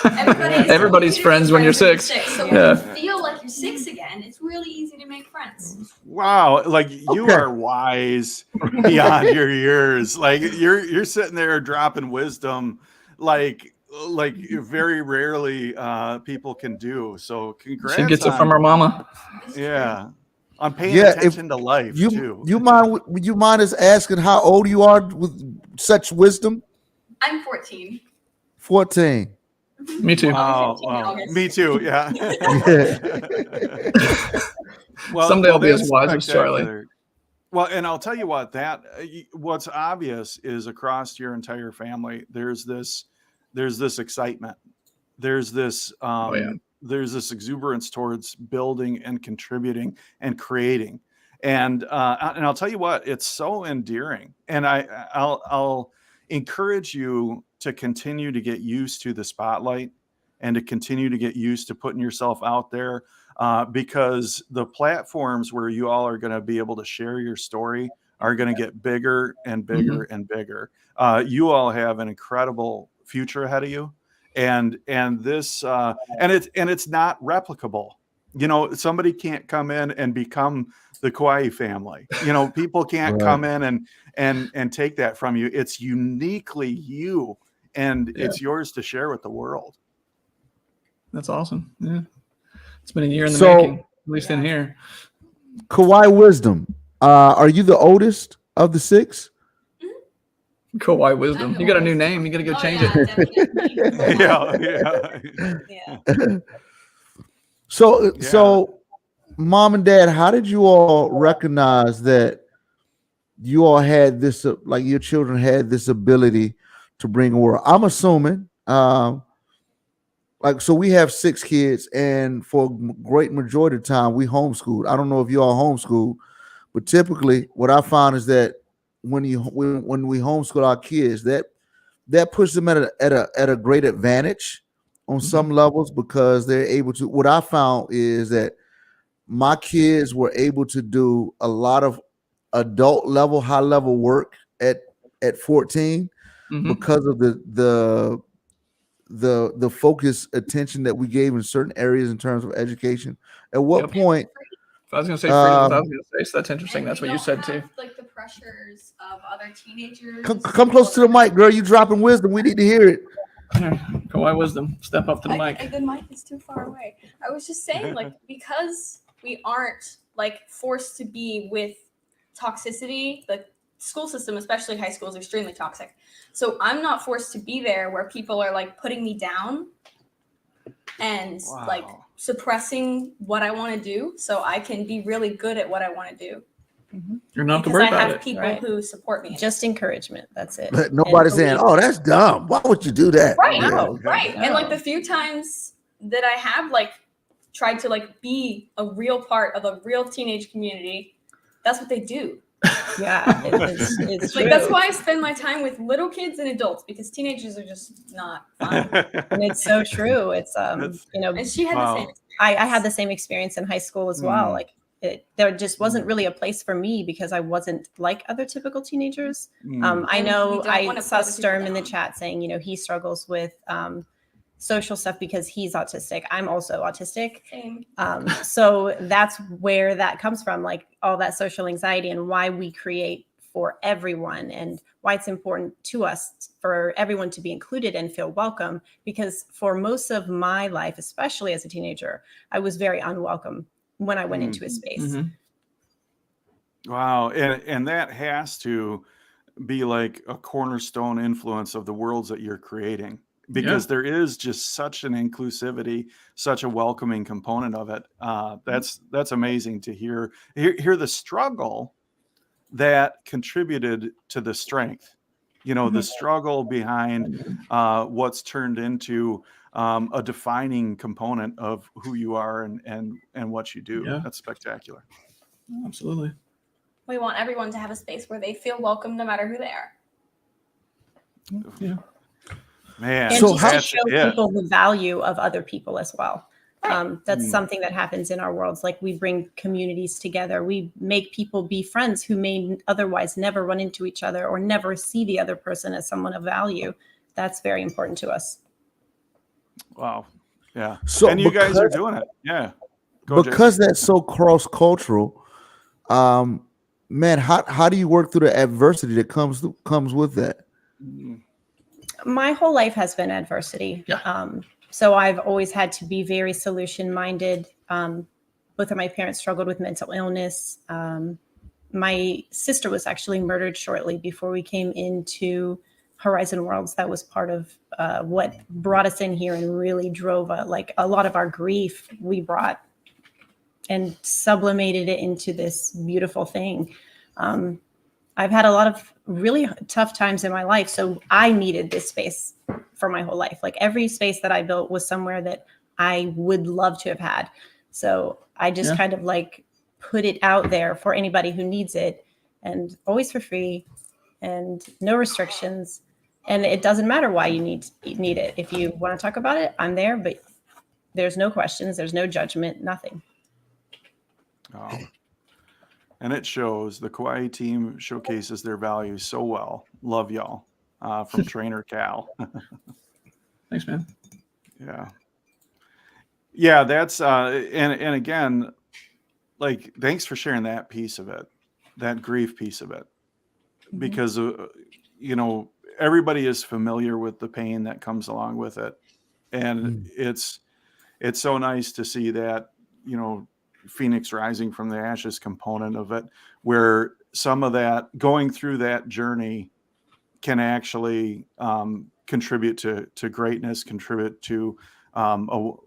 Speaker 7: Everybody's
Speaker 6: Everybody's friends when you're 6.
Speaker 7: So
Speaker 6: Yeah.
Speaker 7: when you feel like you're 6 again, it's really easy to make friends.
Speaker 2: wow! Like, you
Speaker 1: Okay.
Speaker 2: are wise beyond your years. Like, you're sitting there dropping wisdom, like very rarely people can do. So congrats.
Speaker 6: She gets it
Speaker 2: on,
Speaker 6: from her mama.
Speaker 2: yeah, on paying
Speaker 1: Yeah, if
Speaker 2: attention to life
Speaker 1: you
Speaker 2: too.
Speaker 1: you mind us asking how old you are with such wisdom?
Speaker 7: I'm 14.
Speaker 1: 14.
Speaker 6: Me too.
Speaker 2: Wow,
Speaker 7: 15 in
Speaker 2: wow.
Speaker 7: August.
Speaker 2: Me too. Yeah.
Speaker 6: Someday I'll be as
Speaker 2: that's
Speaker 6: wise as Charlie.
Speaker 2: spectacular. Well, and I'll tell you what, what's obvious is across your entire family, there's this excitement. There's this
Speaker 6: yeah.
Speaker 2: there's this exuberance towards building and contributing and creating. And I'll tell you what, it's so endearing. And I'll encourage you to continue to get used to the spotlight and to continue to get used to putting yourself out there, because the platforms where you all are going to be able to share your story are going to get bigger and bigger and bigger. You all have an incredible future ahead of you, and this and it's not replicable. Somebody can't come in and become the Kawaii family. People can't
Speaker 1: Right.
Speaker 2: come in and take that from you. It's uniquely you, and it's yours to share with the world.
Speaker 6: That's awesome. Yeah. It's been a year in the
Speaker 1: So-
Speaker 6: making, at least in here.
Speaker 1: Kawaii Wisdom. Are you the oldest of the 6?
Speaker 6: Kawaii Wisdom. You got a new name. You got to go change it.
Speaker 7: Definitely.
Speaker 5: Yeah.
Speaker 1: So mom and dad, how did you all recognize that you all had this, like your children had this ability to bring a world? I'm assuming, so we have 6 kids, and for a great majority of the time we homeschooled. I don't know if you all homeschool, but typically what I found is that when we homeschool our kids, that puts them at a great advantage on some levels, because they're able to. What I found is that my kids were able to do a lot of adult level, high level work at 14 because of the focused attention that we gave in certain areas in terms of education. At what point?
Speaker 6: I was going to say freedom. I was going to say, so that's interesting.
Speaker 7: And
Speaker 6: That's
Speaker 7: we
Speaker 6: what you
Speaker 7: don't
Speaker 6: said too.
Speaker 7: have, the pressures of other teenagers.
Speaker 1: Come close to the mic, girl. You dropping wisdom. We need to hear it.
Speaker 6: Kawaii Wisdom. Step up to the mic.
Speaker 8: The mic is too far away. I was just saying, because we aren't forced to be with toxicity, the school system, especially high school, is extremely toxic. So I'm not forced to be there where people are putting me down and suppressing what I want to do, so I can be really good at what I want to do.
Speaker 6: You're not to
Speaker 8: Because
Speaker 6: worry
Speaker 8: I
Speaker 6: about
Speaker 8: have
Speaker 6: it.
Speaker 8: people
Speaker 5: Right.
Speaker 8: who support me.
Speaker 5: Just encouragement. That's it.
Speaker 1: But nobody's
Speaker 5: And
Speaker 1: saying, "Oh, that's dumb. Why would you do that?"
Speaker 8: Right.
Speaker 1: Yeah.
Speaker 5: No.
Speaker 8: Right. And like
Speaker 5: No.
Speaker 8: the few times that I have like tried to like be a real part of a real teenage community, that's what they do.
Speaker 5: Yeah, it's
Speaker 8: Like
Speaker 5: true.
Speaker 8: that's why I spend my time with little kids and adults, because teenagers are just not fun.
Speaker 5: And it's so true. It's
Speaker 2: That's-
Speaker 8: And she had
Speaker 2: Wow.
Speaker 8: the same experience.
Speaker 5: I had the same experience in high school as well.
Speaker 2: Mm.
Speaker 5: Like there just wasn't really a place for me because I wasn't like other typical teenagers. I
Speaker 8: And
Speaker 5: know
Speaker 8: we don't
Speaker 5: I
Speaker 8: wanna
Speaker 5: saw
Speaker 8: put other people
Speaker 5: Sturm in the
Speaker 8: down.
Speaker 5: chat saying, he struggles with social stuff because he's autistic. I'm also autistic.
Speaker 8: Same.
Speaker 5: So that's where that comes from, like all that social anxiety, and why we create for everyone, and why it's important to us for everyone to be included and feel welcome. Because for most of my life, especially as a teenager, I was very unwelcome when I went into a space.
Speaker 6: Mhm.
Speaker 2: Wow. And that has to be like a cornerstone influence of the worlds that you're creating, because there is just such an inclusivity, such a welcoming component of it. That's amazing to hear the struggle that contributed to the strength, the struggle behind what's turned into a defining component of who you are and what you do.
Speaker 6: Yeah.
Speaker 2: That's spectacular.
Speaker 6: Absolutely.
Speaker 8: We want everyone to have a space where they feel welcome no matter who they are.
Speaker 6: Yeah.
Speaker 2: Man,
Speaker 5: And
Speaker 1: So
Speaker 5: just
Speaker 1: how-
Speaker 5: to show people the value of other people as well. That's
Speaker 2: Mm.
Speaker 5: something that happens in our worlds. Like we bring communities together. We make people be friends who may otherwise never run into each other or never see the other person as someone of value. That's very important to us.
Speaker 2: Wow. Yeah.
Speaker 1: So
Speaker 2: And you guys are doing it. Yeah. Go,
Speaker 1: because
Speaker 2: Jason.
Speaker 1: that's so cross cultural, man, how do you work through the adversity that comes with that?
Speaker 2: Mm.
Speaker 5: My whole life has been adversity.
Speaker 6: Yeah.
Speaker 5: So I've always had to be very solution minded. Both of my parents struggled with mental illness. My sister was actually murdered shortly before we came into Horizon Worlds. That was part of what brought us in here and really drove a lot of our grief we brought and sublimated it into this beautiful thing. I've had a lot of really tough times in my life. So I needed this space for my whole life. Like every space that I built was somewhere that I would love to have had. So I just kind of like put it out there for anybody who needs it, and always for free and no restrictions. And it doesn't matter why you need it. If you want to talk about it, I'm there, but there's no questions, there's no judgment, nothing.
Speaker 2: Oh. And it shows. The Kawaii team showcases their values so well. Love y'all. From Trainer Cal.
Speaker 6: Thanks, man.
Speaker 2: Yeah. Yeah, that's and again, like, thanks for sharing that piece of it, that grief piece of it. Because everybody is familiar with the pain that comes along with it. And it's so nice to see that, Phoenix rising from the ashes component of it, where some of that going through that journey can actually contribute to greatness, contribute to a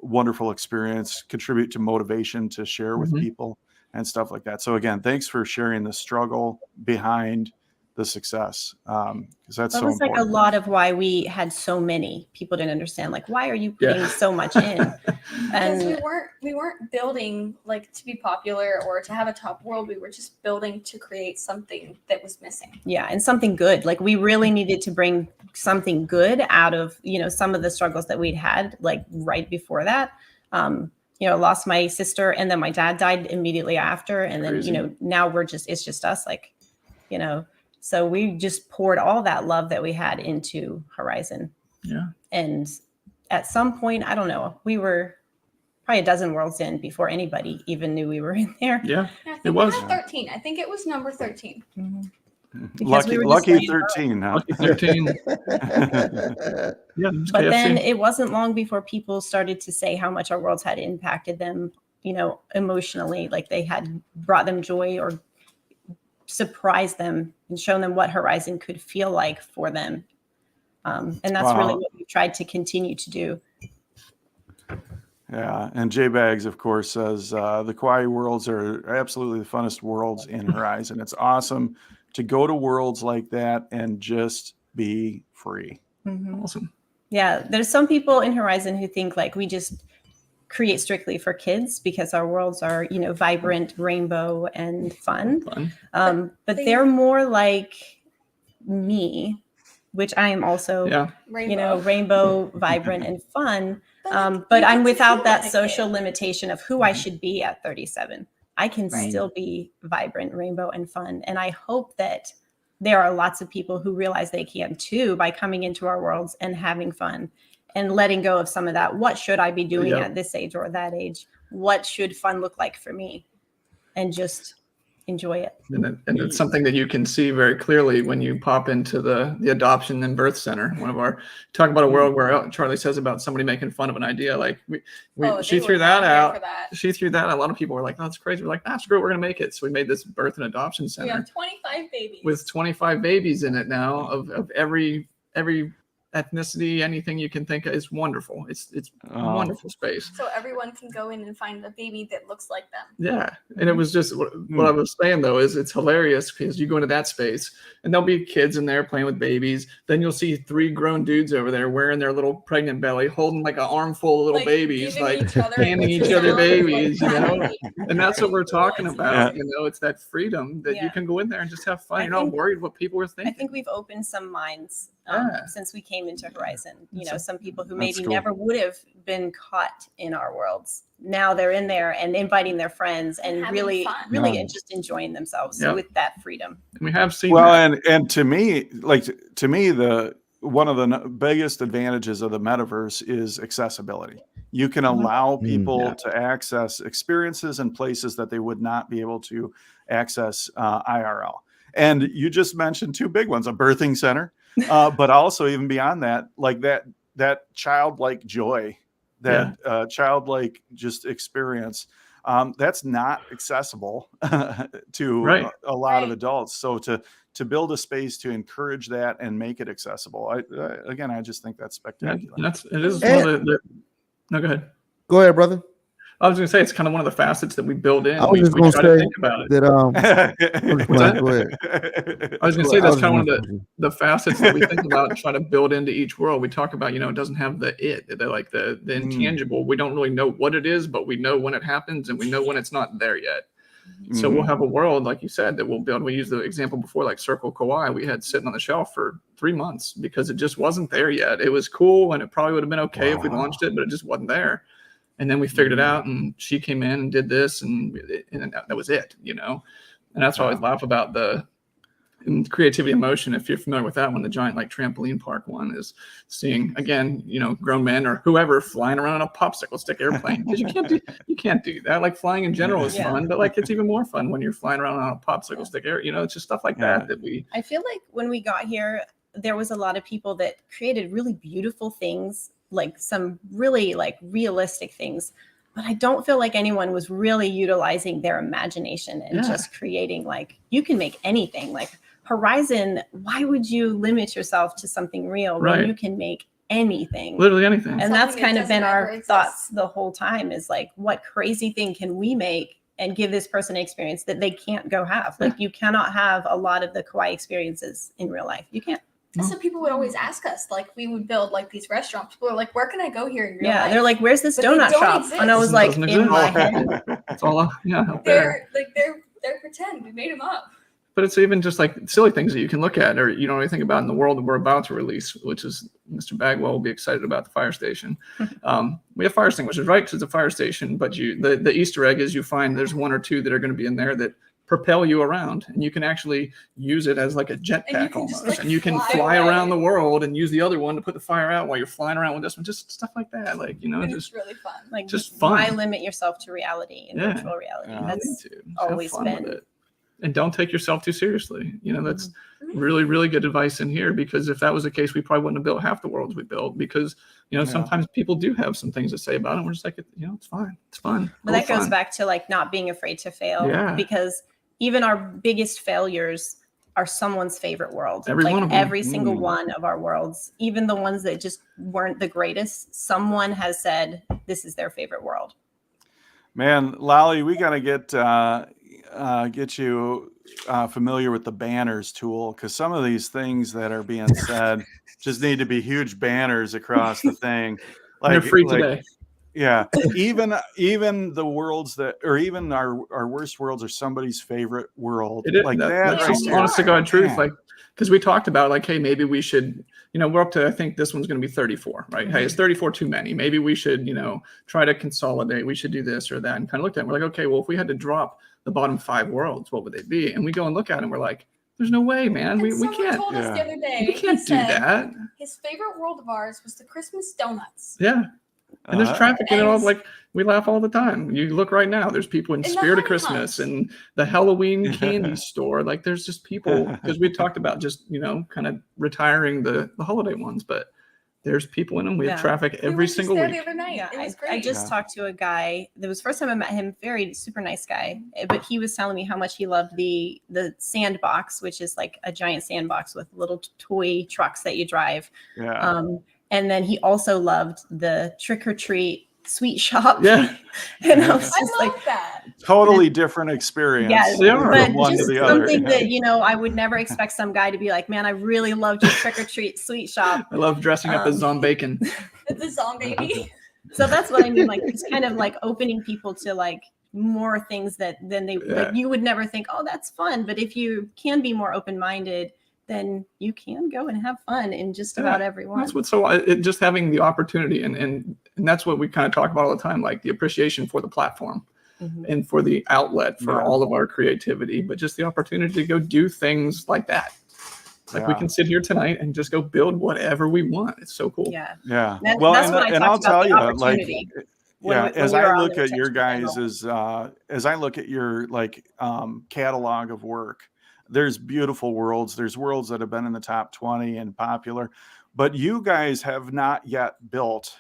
Speaker 2: wonderful experience, contribute to motivation to share with people and stuff like that. So again, thanks for sharing the struggle behind the success, because that's
Speaker 5: That
Speaker 2: so
Speaker 5: was like a
Speaker 2: important.
Speaker 5: lot of why we had so many. People didn't understand, like, why are you putting so much in?
Speaker 8: Because
Speaker 5: And
Speaker 8: we weren't building like to be popular or to have a top world. We were just building to create something that was missing.
Speaker 5: yeah, and something good. Like we really needed to bring something good out of, some of the struggles that we'd had, like right before that. Lost my sister, and then my dad died immediately after. And
Speaker 6: Crazy.
Speaker 5: then, now it's just us, like, so we just poured all that love that we had into Horizon.
Speaker 6: Yeah.
Speaker 5: And at some point, I don't know, we were probably a dozen worlds in before anybody even knew we were in there.
Speaker 6: Yeah.
Speaker 8: I think
Speaker 6: It was.
Speaker 8: we had 13. I think it was number 13.
Speaker 5: Because we were just
Speaker 2: Lucky
Speaker 5: laying
Speaker 2: 13, huh?
Speaker 6: Lucky 13. Yeah. it was
Speaker 5: But
Speaker 6: KFC.
Speaker 5: then it wasn't long before people started to say how much our worlds had impacted them, emotionally, like they had brought them joy or surprised them and shown them what Horizon could feel like for them. And that's really
Speaker 2: Wow.
Speaker 5: what we tried to continue to do.
Speaker 2: Yeah, and J Bags, of course, says the Kawaii worlds are absolutely the funnest worlds in Horizon. It's awesome to go to worlds like that and just be free.
Speaker 5: Mhm.
Speaker 6: Awesome.
Speaker 5: Yeah, there's some people in Horizon who think like we just create strictly for kids because our worlds are, you know, vibrant, rainbow, and fun. But they're more like me, which I am also, you know, rainbow, vibrant, and fun. But I'm without that social limitation of who I should be at 37. I can still be vibrant, rainbow, and fun. And I hope that there are lots of people who realize they can too by coming into our worlds and having fun and letting go of some of that. What should I be doing at this age or that age? What should fun look like for me? And just enjoy it.
Speaker 6: And it's something that you can see very clearly when you pop into the adoption and birth center. One of our talk about a world where Charlie says about somebody making fun of an idea. Like she threw that out. She threw that out. A lot of people were like, "Oh, that's crazy." We're like, "Nah, screw it. We're gonna make it." So we made this birth and adoption center.
Speaker 8: We have 25 babies.
Speaker 6: With 25 babies in it now of every ethnicity, anything you can think of. Is wonderful. It's a wonderful space.
Speaker 8: So everyone can go in and find a baby that looks like them.
Speaker 6: Yeah. And it was just what I was saying though is it's hilarious because you go into that space and there'll be kids in there playing with babies. Then you'll see 3 grown dudes over there wearing their little pregnant belly, holding like an armful of little babies, like handing each other babies, you know. And that's what we're talking about. You know, it's that freedom that you can go in there and just have fun. You're not worried what people are thinking.
Speaker 5: I think we've opened some minds since we came into Horizon. You know, some people who maybe never would have been caught in our worlds. Now they're in there and inviting their friends and really just enjoying themselves with that freedom.
Speaker 6: And we have seen
Speaker 2: and to me, the one of the biggest advantages of the metaverse is accessibility. You can allow people to access experiences and places that they would not be able to access IRL. And you just mentioned 2 big ones: a birthing center, but also even beyond that, like that childlike joy, that childlike just experience. That's not accessible to a lot of adults. So to build a space to encourage that and make it accessible, I just think that's spectacular.
Speaker 6: No, go ahead.
Speaker 1: Go ahead, brother.
Speaker 6: I was going to say it's kind of one of the facets that we build in.
Speaker 1: I was just going to say
Speaker 6: think about it.
Speaker 1: that. Go ahead.
Speaker 6: I was going to say that's kind of one of the facets that we think about and try to build into each world. We talk about, you know, it doesn't have the intangible. We don't really know what it is, but we know when it happens and we know when it's not there yet. So we'll have a world, like you said, that we'll build. We used the example before, like Circle Kawaii, we had sitting on the shelf for 3 months because it just wasn't there yet. It was cool and it probably would have been okay if we launched it, but it just wasn't there. And then we figured it out, and she came in and did this, and that was it, you know. And that's why I always laugh about the creativity in motion. If you're familiar with that one, the giant like trampoline park one is seeing again, you know, grown men or whoever flying around on a popsicle stick airplane because you can't do that. Like flying in general is fun, but like it's even more fun when you're flying around on a popsicle stick air. You know, it's just stuff like that we.
Speaker 5: I feel like when we got here, there was a lot of people that created really beautiful things, like some really like realistic things, but I don't feel like anyone was really utilizing their imagination and just creating, like, you can make anything. Like Horizon, why would you limit yourself to something real when you can make anything?
Speaker 6: Literally anything.
Speaker 5: And that's kind of been our thoughts the whole time, is like, what crazy thing can we make and give this person an experience that they can't go have? Like, you cannot have a lot of the Kawaii experiences in real life. You can't.
Speaker 8: So people would always ask us, like, we would build like these restaurants. People are like, where can I go here in real life?
Speaker 5: They're like, where's this donut shop? Exist. And I was like, in my head.
Speaker 6: It's all
Speaker 8: they're pretend. We made them up.
Speaker 6: But it's even just like silly things that you can look at or you don't really think about in the world that we're about to release, which is Mr. Bagwell will be excited about the fire station. We have fire extinguishers, right? Because it's a fire station. But the Easter egg is you find there's 1 or 2 that are going to be in there that propel you around, and you can actually use it as like a jetpack almost, and you can fly around the world and use the other one to put the fire out while you're flying around with this one. Just stuff like that, like, you know,
Speaker 8: and
Speaker 6: just
Speaker 8: it's really fun.
Speaker 5: Like,
Speaker 6: just fun.
Speaker 5: Why limit yourself to reality and virtual reality? That's always been
Speaker 6: it. And don't take yourself too seriously. You know, that's really, really good advice in here, because if that was the case, we probably wouldn't have built half the worlds we built, because, you know, sometimes people do have some things to say about it. We're just like, you know, it's fine. It's fun.
Speaker 5: But that goes back to like not being afraid to fail, because even our biggest failures are someone's favorite world.
Speaker 6: Every
Speaker 5: like
Speaker 6: one of them.
Speaker 5: every single one of our worlds, even the ones that just weren't the greatest, someone has said this is their favorite world.
Speaker 2: Man, Lolly, we got to get you familiar with the banners tool, because some of these things that are being said just need to be huge banners across the thing.
Speaker 6: They're free today.
Speaker 2: Yeah, even the worlds that, or even our worst worlds are somebody's favorite world.
Speaker 6: It is,
Speaker 2: like
Speaker 6: that's
Speaker 2: right
Speaker 6: just
Speaker 2: there.
Speaker 6: honest to God truth.
Speaker 2: Man.
Speaker 6: Like, because we talked about like, hey, maybe we should, we're up to, I think this one's going to be 34, right?
Speaker 5: Mm-hmm.
Speaker 6: Hey, is 34 too many? Maybe we should, try to consolidate. We should do this or that, and kind of looked at it. We're like, okay, well, if we had to drop the bottom 5 worlds, what would they be? And we go and look at it and we're like, there's no way, man. We can't.
Speaker 7: Told us the other day,
Speaker 6: We can't do that.
Speaker 7: His favorite world of ours was the Christmas donuts.
Speaker 6: Yeah. And there's traffic in it all. Like, we laugh all the time. You look right now, there's people in Spirit of Christmas and the Halloween candy store. Like, there's just people, because we talked about just, kind of retiring the holiday ones, but there's people in them. We have traffic every single week.
Speaker 7: The other night.
Speaker 5: Yeah,
Speaker 7: it was great.
Speaker 5: I just talked to a guy. That was the first time I met him. Very super nice guy, but he was telling me how much he loved the sandbox, which is like a giant sandbox with little toy trucks that you drive.
Speaker 2: Yeah.
Speaker 5: And then he also loved the trick or treat sweet shop.
Speaker 6: Yeah.
Speaker 5: And I was
Speaker 7: I
Speaker 5: just
Speaker 7: love
Speaker 5: like,
Speaker 7: that.
Speaker 2: Totally different experience.
Speaker 5: Yeah,
Speaker 2: from
Speaker 5: but
Speaker 2: one to
Speaker 5: just
Speaker 2: the other.
Speaker 5: something that I would never expect some guy to be like, man, I really loved your trick or treat sweet shop.
Speaker 6: I love dressing up as zombie bacon.
Speaker 7: The zombie.
Speaker 5: So that's what I mean. Like, it's kind of like opening people to like more things that then they like you would never think, oh, that's fun. But if you can be more open-minded, then you can go and have fun in just about everyone.
Speaker 6: That's what. So just having the opportunity, and that's what we kind of talk about all the time, like the appreciation for the platform and for the outlet for all of our creativity, but just the opportunity to go do things like that. Like we can sit here tonight and just go build whatever we want. It's so cool.
Speaker 5: Yeah.
Speaker 2: Yeah.
Speaker 5: Well, that's what I
Speaker 2: and I'll tell you, like,
Speaker 5: when
Speaker 2: as
Speaker 5: we
Speaker 2: I
Speaker 5: were on
Speaker 2: look
Speaker 5: the
Speaker 2: at your
Speaker 5: retention
Speaker 2: guys' as I look at your catalog of work, there's beautiful worlds. There's worlds that have been in the top 20 and popular, but you guys have not yet built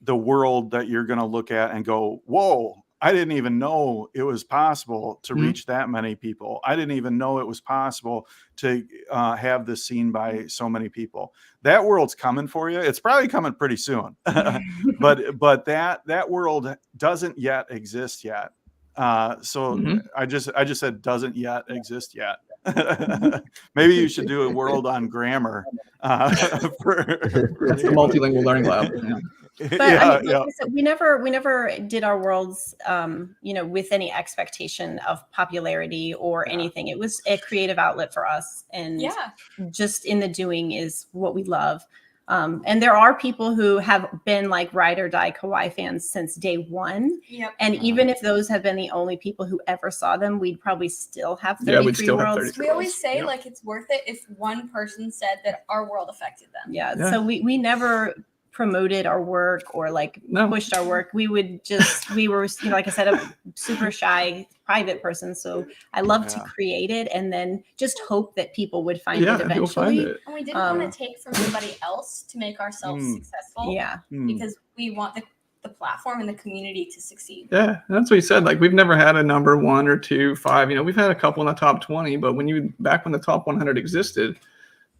Speaker 2: the world that you're going to look at and go, whoa, I didn't even know it was possible to reach that many people. I didn't even know it was possible to have this seen by so many people. That world's coming for you. It's probably coming pretty soon, but that world doesn't yet exist yet. So I just said doesn't yet exist yet. Maybe you should do a world on grammar. That's
Speaker 6: the multilingual learning lab. Yeah.
Speaker 5: But I mean, like I said, we never did our worlds, with any expectation of popularity or anything. It was a creative outlet for us, and just in the doing is what we love. And there are people who have been like ride or die Kawaii fans since day one. Yep. And even if those have been the only people who ever saw them, we'd probably still have 33 worlds.
Speaker 7: We always say like it's worth it if one person said that our world affected them.
Speaker 5: Yeah. So we never promoted our work or pushed our work. We were like I said, a super shy private person, so I love to create it and then just hope that people would find it eventually.
Speaker 7: And we didn't want to take from somebody else to make ourselves successful, because we want the platform and the community to succeed.
Speaker 6: Yeah, that's what you said. Like, we've never had a number 1 or 2, 5. We've had a couple in the top 20, but back when the top 100 existed,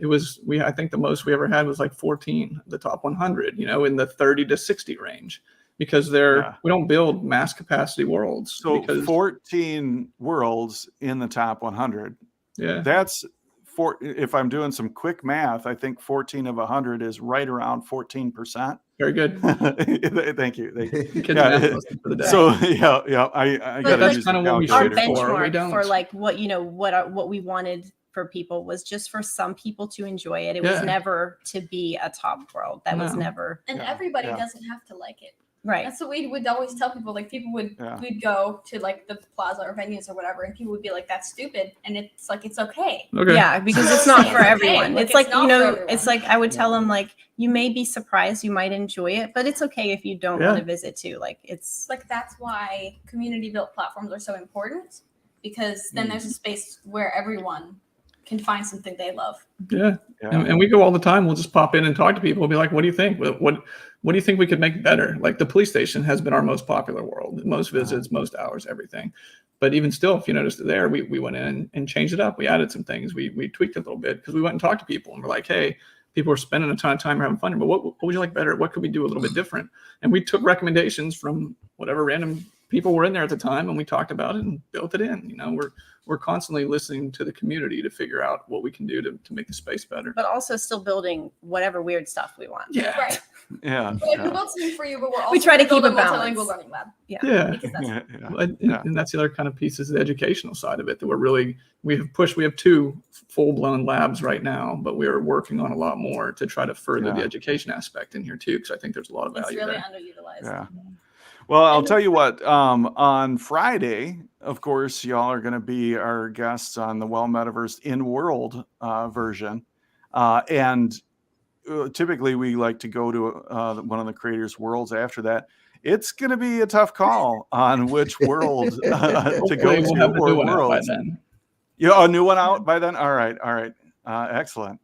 Speaker 6: I think the most we ever had was like 14, the top 100, in the 30 to 60 range, because we don't build mass capacity worlds.
Speaker 2: So 14 worlds in the top 100. Yeah. That's if I'm doing some quick math, I think 14 of 100 is right around 14%.
Speaker 6: Very good.
Speaker 2: Thank you.
Speaker 6: So
Speaker 2: I got
Speaker 5: that's kind of what we shoot for. Our benchmark for like what we wanted for people was just for some people to enjoy it. It was never to be a top world. That was never.
Speaker 7: And everybody doesn't have to like it.
Speaker 5: Right.
Speaker 7: That's what we would always tell people. Like, people we'd go to like the plaza or venues or whatever, and people would be like, "That's stupid," and it's like, it's okay.
Speaker 5: Yeah, because it's not for everyone.
Speaker 7: Like,
Speaker 5: it's like,
Speaker 7: everyone.
Speaker 5: it's like I would tell them, like, you may be surprised, you might enjoy it, but it's okay if you don't want to visit too. Like, it's
Speaker 7: like, that's why community built platforms are so important, because then there's a space where everyone can find something they love.
Speaker 6: Yeah. And we go all the time. We'll just pop in and talk to people. We'll be like, what do you think? What do you think we could make better? Like, the police station has been our most popular world, most visits, most hours, everything. But even still, if you noticed there, we went in and changed it up. We added some things. We tweaked it a little bit because we went and talked to people and we're like, hey, people are spending a ton of time having fun, but what would you like better? What could we do a little bit different? And we took recommendations from whatever random people were in there at the time, and we talked about it and built it in. You know, we're constantly listening to the community to figure out what we can do to make the space better.
Speaker 5: But also still building whatever weird stuff we want.
Speaker 6: Yeah.
Speaker 7: Right.
Speaker 2: Yeah.
Speaker 7: Like, we built something for you, but we're also
Speaker 5: We try to
Speaker 7: build
Speaker 5: keep
Speaker 7: a
Speaker 5: a balance.
Speaker 7: multilingual learning lab.
Speaker 6: Yeah.
Speaker 7: Because that's
Speaker 6: And that's the other kind of piece is the educational side of it that we have 2 full-blown labs right now, but we are working on a lot more to try to further the education aspect in here too, because I think there's a lot of value
Speaker 7: it's really
Speaker 6: there.
Speaker 7: underutilized.
Speaker 2: Yeah. Well, I'll tell you what, on Friday, of course, y'all are going to be our guests on the Well Metaverse in World version. And typically we like to go to one of the creators' worlds after that. It's going to be a tough call on which world to go
Speaker 6: We'll
Speaker 2: to
Speaker 6: have a
Speaker 2: or
Speaker 6: new one out by
Speaker 2: worlds.
Speaker 6: then.
Speaker 2: Yeah, a new one out by then? All right. Excellent.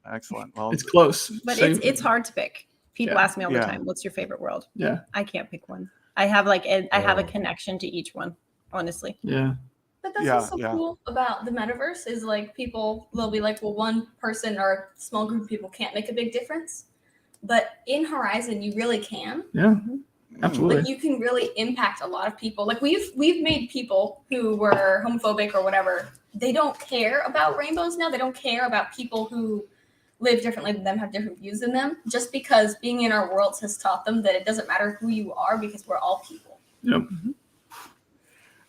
Speaker 2: Well,
Speaker 6: It's close.
Speaker 5: But
Speaker 6: Same-
Speaker 5: it's hard to pick. People
Speaker 6: Yeah.
Speaker 5: ask me all the
Speaker 2: Yeah.
Speaker 5: time, what's your favorite world?
Speaker 6: Yeah.
Speaker 5: I can't pick one. I have I have a connection to each one, honestly.
Speaker 6: Yeah.
Speaker 7: But that's
Speaker 2: Yeah,
Speaker 7: what's so
Speaker 2: yeah.
Speaker 7: cool about the metaverse is like people, they'll be like, well, one person or a small group of people can't make a big difference. But in Horizon, you really can.
Speaker 6: Yeah. Absolutely.
Speaker 7: Like you can really impact a lot of people. Like we've made people who were homophobic or whatever, they don't care about rainbows now. They don't care about people who live differently than them, have different views than them, just because being in our worlds has taught them that it doesn't matter who you are because we're all people.
Speaker 6: Yep.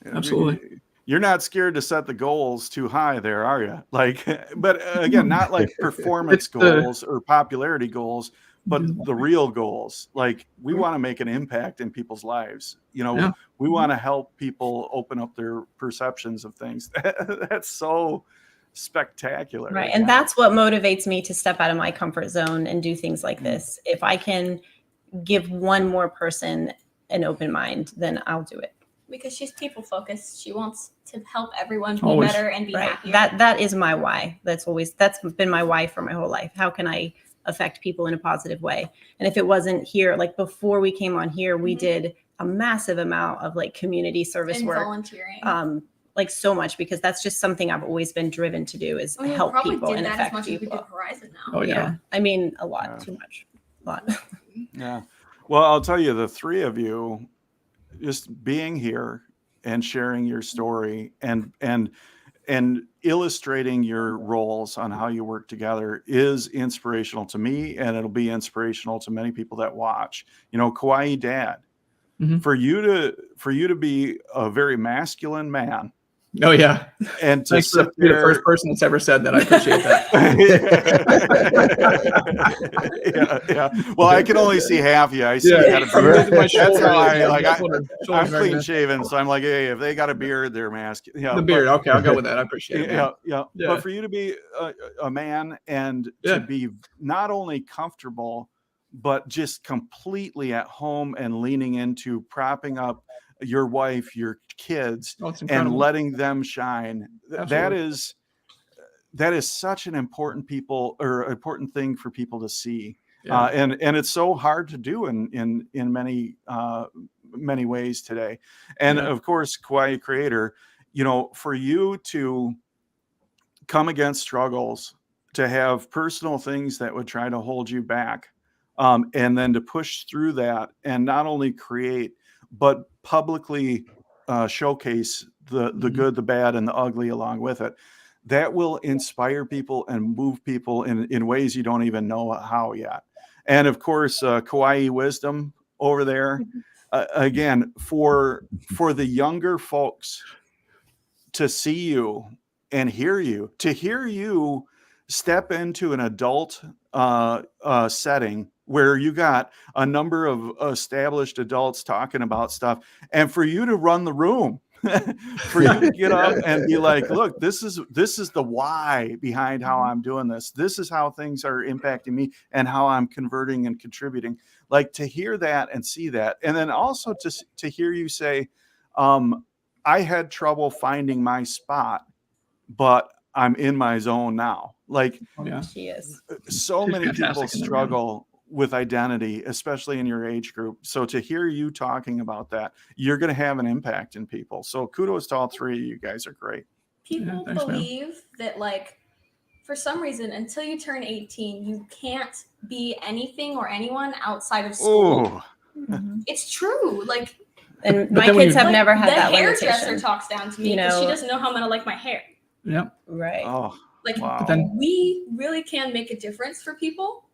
Speaker 6: Absolutely.
Speaker 2: You're not scared to set the goals too high there, are you? Like, but again, not like performance goals or popularity goals, but the real goals. Like, we want to make an impact in people's lives. You know, we want to help people open up their perceptions of things. That's so spectacular.
Speaker 5: Right. And that's what motivates me to step out of my comfort zone and do things like this. If I can give one more person an open mind, then I'll do it.
Speaker 7: Because she's people focused. She wants to help everyone be
Speaker 6: Always.
Speaker 7: better and be
Speaker 5: Right.
Speaker 7: happier.
Speaker 5: That is my why. That's been my why for my whole life. How can I affect people in a positive way? And if it wasn't here, like before we came on here, we did a massive amount of like community service
Speaker 7: and
Speaker 5: work.
Speaker 7: volunteering.
Speaker 5: Like so much, because that's just something I've always been driven to do is
Speaker 7: We
Speaker 5: help
Speaker 7: probably
Speaker 5: people
Speaker 7: did
Speaker 5: and
Speaker 7: that as
Speaker 5: affect
Speaker 7: much as we
Speaker 5: people.
Speaker 7: do Horizon now.
Speaker 6: Oh yeah.
Speaker 5: I mean, a lot,
Speaker 2: Yeah.
Speaker 5: too much, a lot.
Speaker 2: Yeah. Well, I'll tell you, the three of you just being here and sharing your story and illustrating your roles on how you work together is inspirational to me, and it'll be inspirational to many people that watch. You know, Kawaii Dad, for you to be a very masculine man.
Speaker 6: Oh yeah.
Speaker 2: And to
Speaker 6: Thanks for
Speaker 2: sit
Speaker 6: being the
Speaker 2: there,
Speaker 6: first person that's ever said that. I appreciate that.
Speaker 2: yeah. Well, I can only see half you. I see you got a
Speaker 6: I'm
Speaker 2: beard.
Speaker 6: raising my
Speaker 2: That's
Speaker 6: shoulder.
Speaker 2: how I
Speaker 6: Yeah,
Speaker 2: like.
Speaker 6: that's what our shoulders
Speaker 2: I'm
Speaker 6: are
Speaker 2: clean
Speaker 6: gonna-
Speaker 2: shaven, so I'm like, hey, if they got a beard, they're masculine. Yeah,
Speaker 6: The beard. Okay, I'll go with that. I appreciate it. man.
Speaker 2: Yeah. But for you to be a man and to be not only comfortable, but just completely at home and leaning into propping up your wife, your kids,
Speaker 6: Oh, it's
Speaker 2: and
Speaker 6: incredible.
Speaker 2: letting them shine. That
Speaker 6: Absolutely.
Speaker 2: is such an important thing for people to see.
Speaker 6: Yeah.
Speaker 2: And it's so hard to do in many ways today. And of course, Kawaii Creator, you know, for you to come against struggles, to have personal things that would try to hold you back, and then to push through that and not only create, but publicly showcase the good, the bad, and the ugly along with it. That will inspire people and move people in ways you don't even know how yet. And of course, Kawaii Wisdom over there, again, for the younger folks to see you and hear you step into an adult setting where you got a number of established adults talking about stuff, and for you to run the room, for you to get up and be like, look, this is the why behind how I'm doing this. This is how things are impacting me and how I'm converting and contributing. Like, to hear that and see that, and then also to hear you say, I had trouble finding my spot, but I'm in my zone now. Like,
Speaker 6: Oh, yeah.
Speaker 5: She is.
Speaker 2: so
Speaker 6: She's
Speaker 2: many people
Speaker 6: fantastic in the
Speaker 2: struggle with identity, especially in your age group. So to hear you talking about that, you're going to have an impact in people. So kudos to all three of you guys are great.
Speaker 8: People
Speaker 6: thanks, man.
Speaker 8: believe that, like, for some reason, until you turn 18, you can't be anything or anyone outside of school.
Speaker 2: Oh,
Speaker 8: It's true. Like,
Speaker 5: And
Speaker 6: But
Speaker 5: my
Speaker 6: then when
Speaker 5: kids
Speaker 6: you-
Speaker 5: have never had
Speaker 8: the
Speaker 5: that
Speaker 8: hairdresser
Speaker 5: limitation.
Speaker 8: talks down to me
Speaker 5: You
Speaker 8: because she
Speaker 5: know-
Speaker 8: doesn't know how I'm gonna like my hair.
Speaker 6: Yeah.
Speaker 5: Right.
Speaker 2: oh,
Speaker 8: Like,
Speaker 2: wow.
Speaker 6: But then-
Speaker 8: we really can make a difference for people.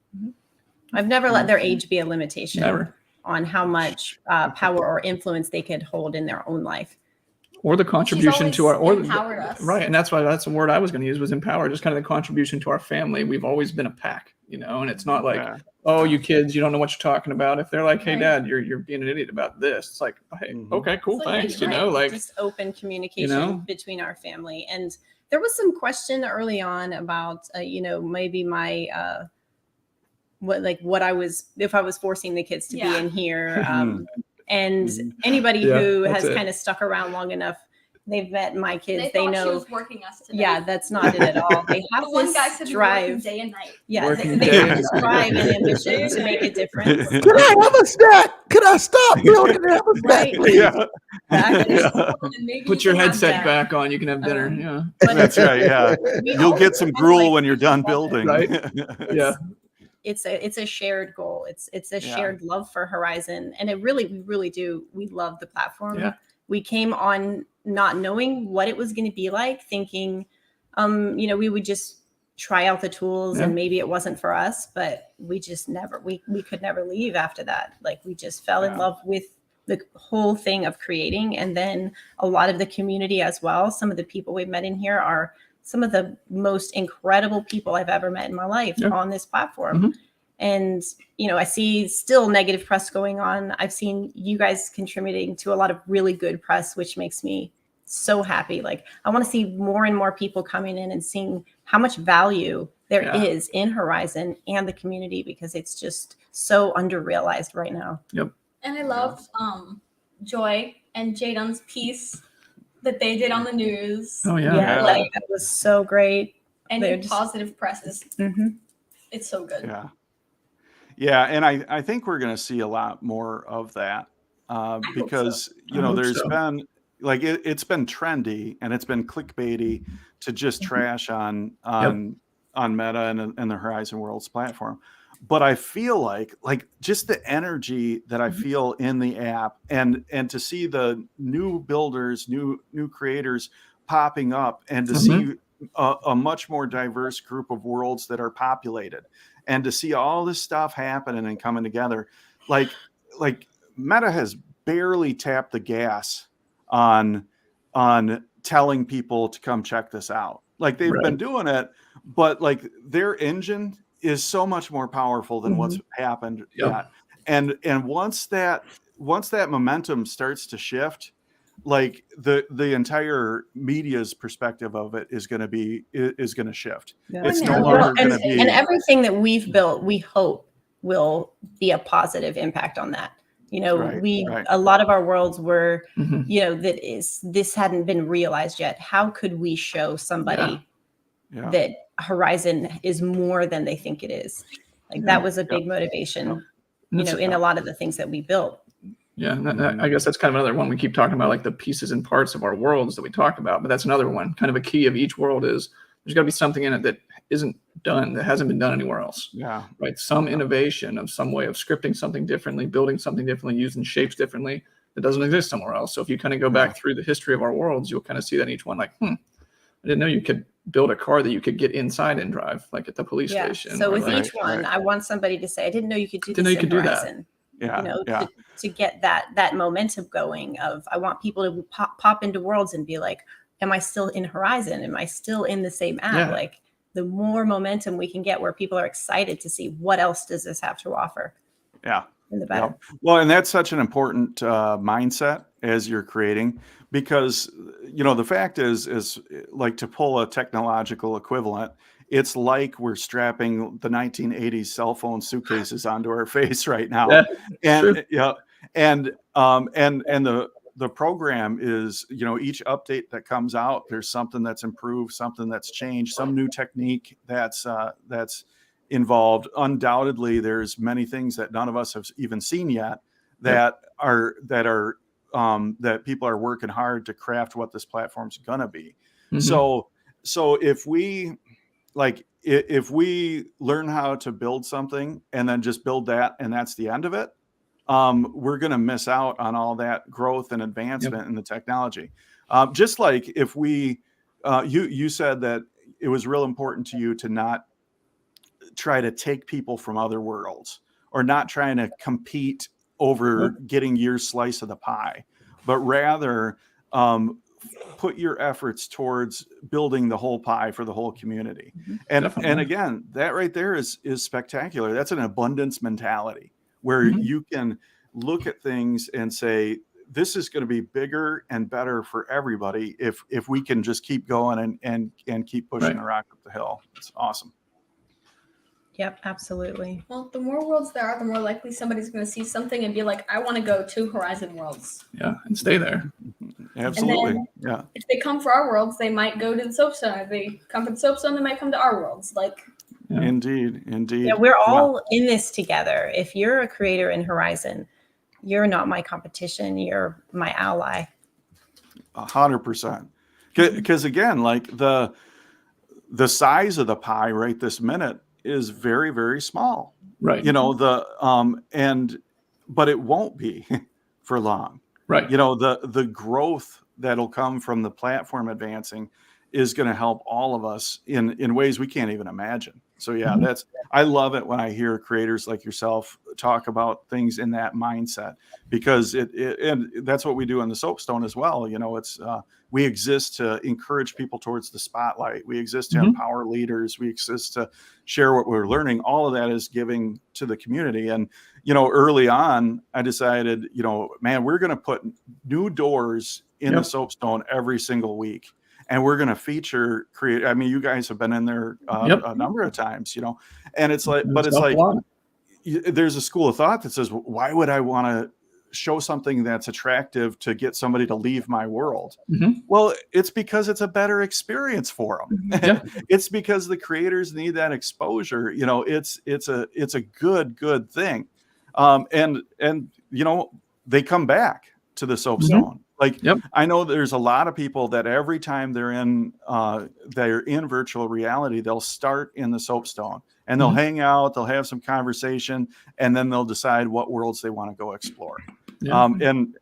Speaker 5: I've never let their age be a limitation
Speaker 6: Never.
Speaker 5: on how much power or influence they could hold in their own life.
Speaker 6: Or the contribution to our, or
Speaker 8: empowered us.
Speaker 6: right, and that's the word I was going to use was empower. Just kind of the contribution to our family. We've always been a pack, you know, and it's not like,
Speaker 2: Yeah.
Speaker 6: oh, you kids, you don't know what you're talking about. If they're like, hey,
Speaker 8: Right.
Speaker 6: Dad, you're being an idiot about this, it's like, hey,
Speaker 2: Mhm.
Speaker 6: okay, cool,
Speaker 8: It's like,
Speaker 6: thanks,
Speaker 8: you're
Speaker 6: you know, like,
Speaker 5: Just open communication
Speaker 6: know?
Speaker 5: between our family. And there was some question early on about, maybe my, what I was, if I was forcing the kids to be
Speaker 8: Yeah.
Speaker 5: in here.
Speaker 2: Mhm.
Speaker 5: And
Speaker 2: Mhm.
Speaker 5: anybody
Speaker 6: Yeah,
Speaker 5: who
Speaker 6: that's
Speaker 5: has
Speaker 6: it.
Speaker 5: kind of stuck around long enough, they've met my kids.
Speaker 8: They
Speaker 5: They
Speaker 8: thought she
Speaker 5: know.
Speaker 8: was working us today.
Speaker 5: Yeah, that's not it at all. They have
Speaker 8: The one guy
Speaker 5: this
Speaker 8: said we were working
Speaker 5: drive.
Speaker 8: day and night.
Speaker 5: Yeah,
Speaker 6: Working
Speaker 5: they
Speaker 6: day
Speaker 5: have
Speaker 6: and
Speaker 5: this
Speaker 6: night.
Speaker 5: drive and ambition to make a difference.
Speaker 1: Can I have a snack? Can I stop building and have a snack,
Speaker 5: Right.
Speaker 1: please?
Speaker 2: Yeah.
Speaker 5: Exactly.
Speaker 2: Yeah.
Speaker 8: And maybe
Speaker 6: put
Speaker 8: you
Speaker 6: your
Speaker 8: can have
Speaker 6: headset
Speaker 8: that.
Speaker 6: back on, you can have dinner.
Speaker 5: Um,
Speaker 6: Yeah.
Speaker 5: But
Speaker 2: That's right. Yeah.
Speaker 5: we
Speaker 2: You'll
Speaker 5: all
Speaker 2: get some
Speaker 5: kind of
Speaker 2: gruel
Speaker 5: like
Speaker 2: when you're done
Speaker 5: each other.
Speaker 2: building.
Speaker 6: Right. Yeah.
Speaker 5: It's a shared goal. It's a
Speaker 2: Yeah.
Speaker 5: shared love for Horizon, and we really do. We love the platform.
Speaker 6: Yeah.
Speaker 5: We came on not knowing what it was going to be like, thinking, we would just try out the tools,
Speaker 6: Yeah.
Speaker 5: and maybe it wasn't for us, but we just never we could never leave after that. Like, we just fell in
Speaker 2: Yeah.
Speaker 5: love with the whole thing of creating, and then a lot of the community as well. Some of the people we've met in here are some of the most incredible people I've ever met in my life
Speaker 6: Yeah.
Speaker 5: on this platform.
Speaker 6: Mhm.
Speaker 5: And, I see still negative press going on. I've seen you guys contributing to a lot of really good press, which makes me so happy. Like, I want to see more and more people coming in and seeing how much value there is in Horizon and the community, because it's just so underrealized right now.
Speaker 8: And I loved Joy and Jadon's piece that they did on the news.
Speaker 6: Oh yeah.
Speaker 2: Yeah.
Speaker 5: Like, that was so great.
Speaker 8: And
Speaker 5: They're
Speaker 8: the
Speaker 5: just-
Speaker 8: positive press is
Speaker 5: Mhm.
Speaker 8: it's so good.
Speaker 2: Yeah. Yeah. And I think we're going to see a lot more of that because,
Speaker 6: I hope
Speaker 2: there's
Speaker 6: so.
Speaker 2: been like it's been trendy and it's been clickbaity to just trash on Meta and the Horizon Worlds platform. But I feel like just the energy that I feel in the app and to see the new builders, new creators popping up, and to see a much more diverse group of worlds that are populated, and to see all this stuff happening and coming together, like Meta has barely tapped the gas on telling people to come check this out. Like, they've been doing it, but like their engine is so much more powerful than what's happened yet. And once that momentum starts to shift, like the entire media's perspective of it is going to shift.
Speaker 5: Yeah.
Speaker 2: It's no
Speaker 5: Well,
Speaker 2: longer going to
Speaker 5: and
Speaker 2: be.
Speaker 5: everything that we've built, we hope will be a positive impact on that.
Speaker 2: Right.
Speaker 5: A lot of our worlds were,
Speaker 6: Mhm.
Speaker 5: this hadn't been realized yet. How could we show somebody
Speaker 2: Yeah.
Speaker 5: that Horizon is more than they think it is? Like, that was a big motivation, in a lot of the things that we built.
Speaker 6: Yeah, and I guess that's kind of another one we keep talking about, like the pieces and parts of our worlds that we talk about. But that's another one. Kind of a key of each world is there's got to be something in it that isn't done, that hasn't been done anywhere else.
Speaker 2: Yeah.
Speaker 6: Right. Some innovation of some way of scripting something differently, building something differently, using shapes differently that doesn't exist somewhere else. So if you kind of go back through the history of our worlds, you'll kind of see that in each one, like, I didn't know you could build a car that you could get inside and drive, like at the police station.
Speaker 5: So
Speaker 6: or
Speaker 5: with
Speaker 6: like,
Speaker 5: each one, I want somebody to say, I didn't know you could do
Speaker 6: Didn't know
Speaker 5: this
Speaker 6: you could
Speaker 5: in
Speaker 6: do that.
Speaker 5: Horizon.
Speaker 2: Yeah.
Speaker 5: To get that momentum going of, I want people to pop into worlds and be like, am I still in Horizon? Am I still in the same app?
Speaker 6: Yeah.
Speaker 5: Like, the more momentum we can get where people are excited to see what else does this have to offer.
Speaker 2: Yeah.
Speaker 5: In the better.
Speaker 2: Well, and that's such an important mindset as you're creating, because the fact is like, to pull a technological equivalent, it's like we're strapping the 1980s cell phone suitcases onto our face right now. And the program is, each update that comes out, there's something that's improved, something that's changed, some new technique that's involved. Undoubtedly, there's many things that none of us have even seen yet that that people are working hard to craft what this platform's gonna be. So if we if we learn how to build something and then just build that and that's the end of it, we're going to miss out on all that growth and advancement in the technology. Just like if we, you said that it was real important to you to not try to take people from other worlds or not trying to compete over getting your slice of the pie, but rather put your efforts towards building the whole pie for the whole community. And again, that right there is spectacular. That's an abundance mentality where you can look at things and say, this is going to be bigger and better for everybody if we can just keep going and keep pushing the rock up the hill. It's awesome.
Speaker 5: Yep, absolutely.
Speaker 8: Well, the more worlds there are, the more likely somebody's going to see something and be like, I want to go to Horizon Worlds.
Speaker 6: Yeah, and stay there.
Speaker 2: Absolutely. Yeah.
Speaker 8: If they come for our worlds, they might go to the Soapstone. If they come for the Soapstone, they might come to our worlds.
Speaker 2: Indeed.
Speaker 5: Yeah, we're all in this together. If you're a creator in Horizon, you're not my competition. You're my ally.
Speaker 2: 100%. Because again, like the size of the pie right this minute is very, very small.
Speaker 6: Right.
Speaker 2: But it won't be for long.
Speaker 6: Right.
Speaker 2: The growth that'll come from the platform advancing is going to help all of us in ways we can't even imagine. So yeah, I love it when I hear creators like yourself talk about things in that mindset, because and that's what we do in the Soapstone as well. It's we exist to encourage people towards the spotlight. We exist to empower leaders. We exist to share what we're learning. All of that is giving to the community. And early on, I decided, man, we're going to put new doors in the Soapstone every single week. And we're going to feature create. I mean, you guys have been in there a number of times, and it's like, but it's like, there's a school of thought that says, why would I want to show something that's attractive to get somebody to leave my world? Well, it's because it's a better experience for them. It's because the creators need that exposure. It's a good thing. And they come back to the Soapstone. I know there's a lot of people that every time they're in virtual reality, they'll start in the Soapstone and they'll hang out, they'll have some conversation, and then they'll decide what worlds they want to go explore. And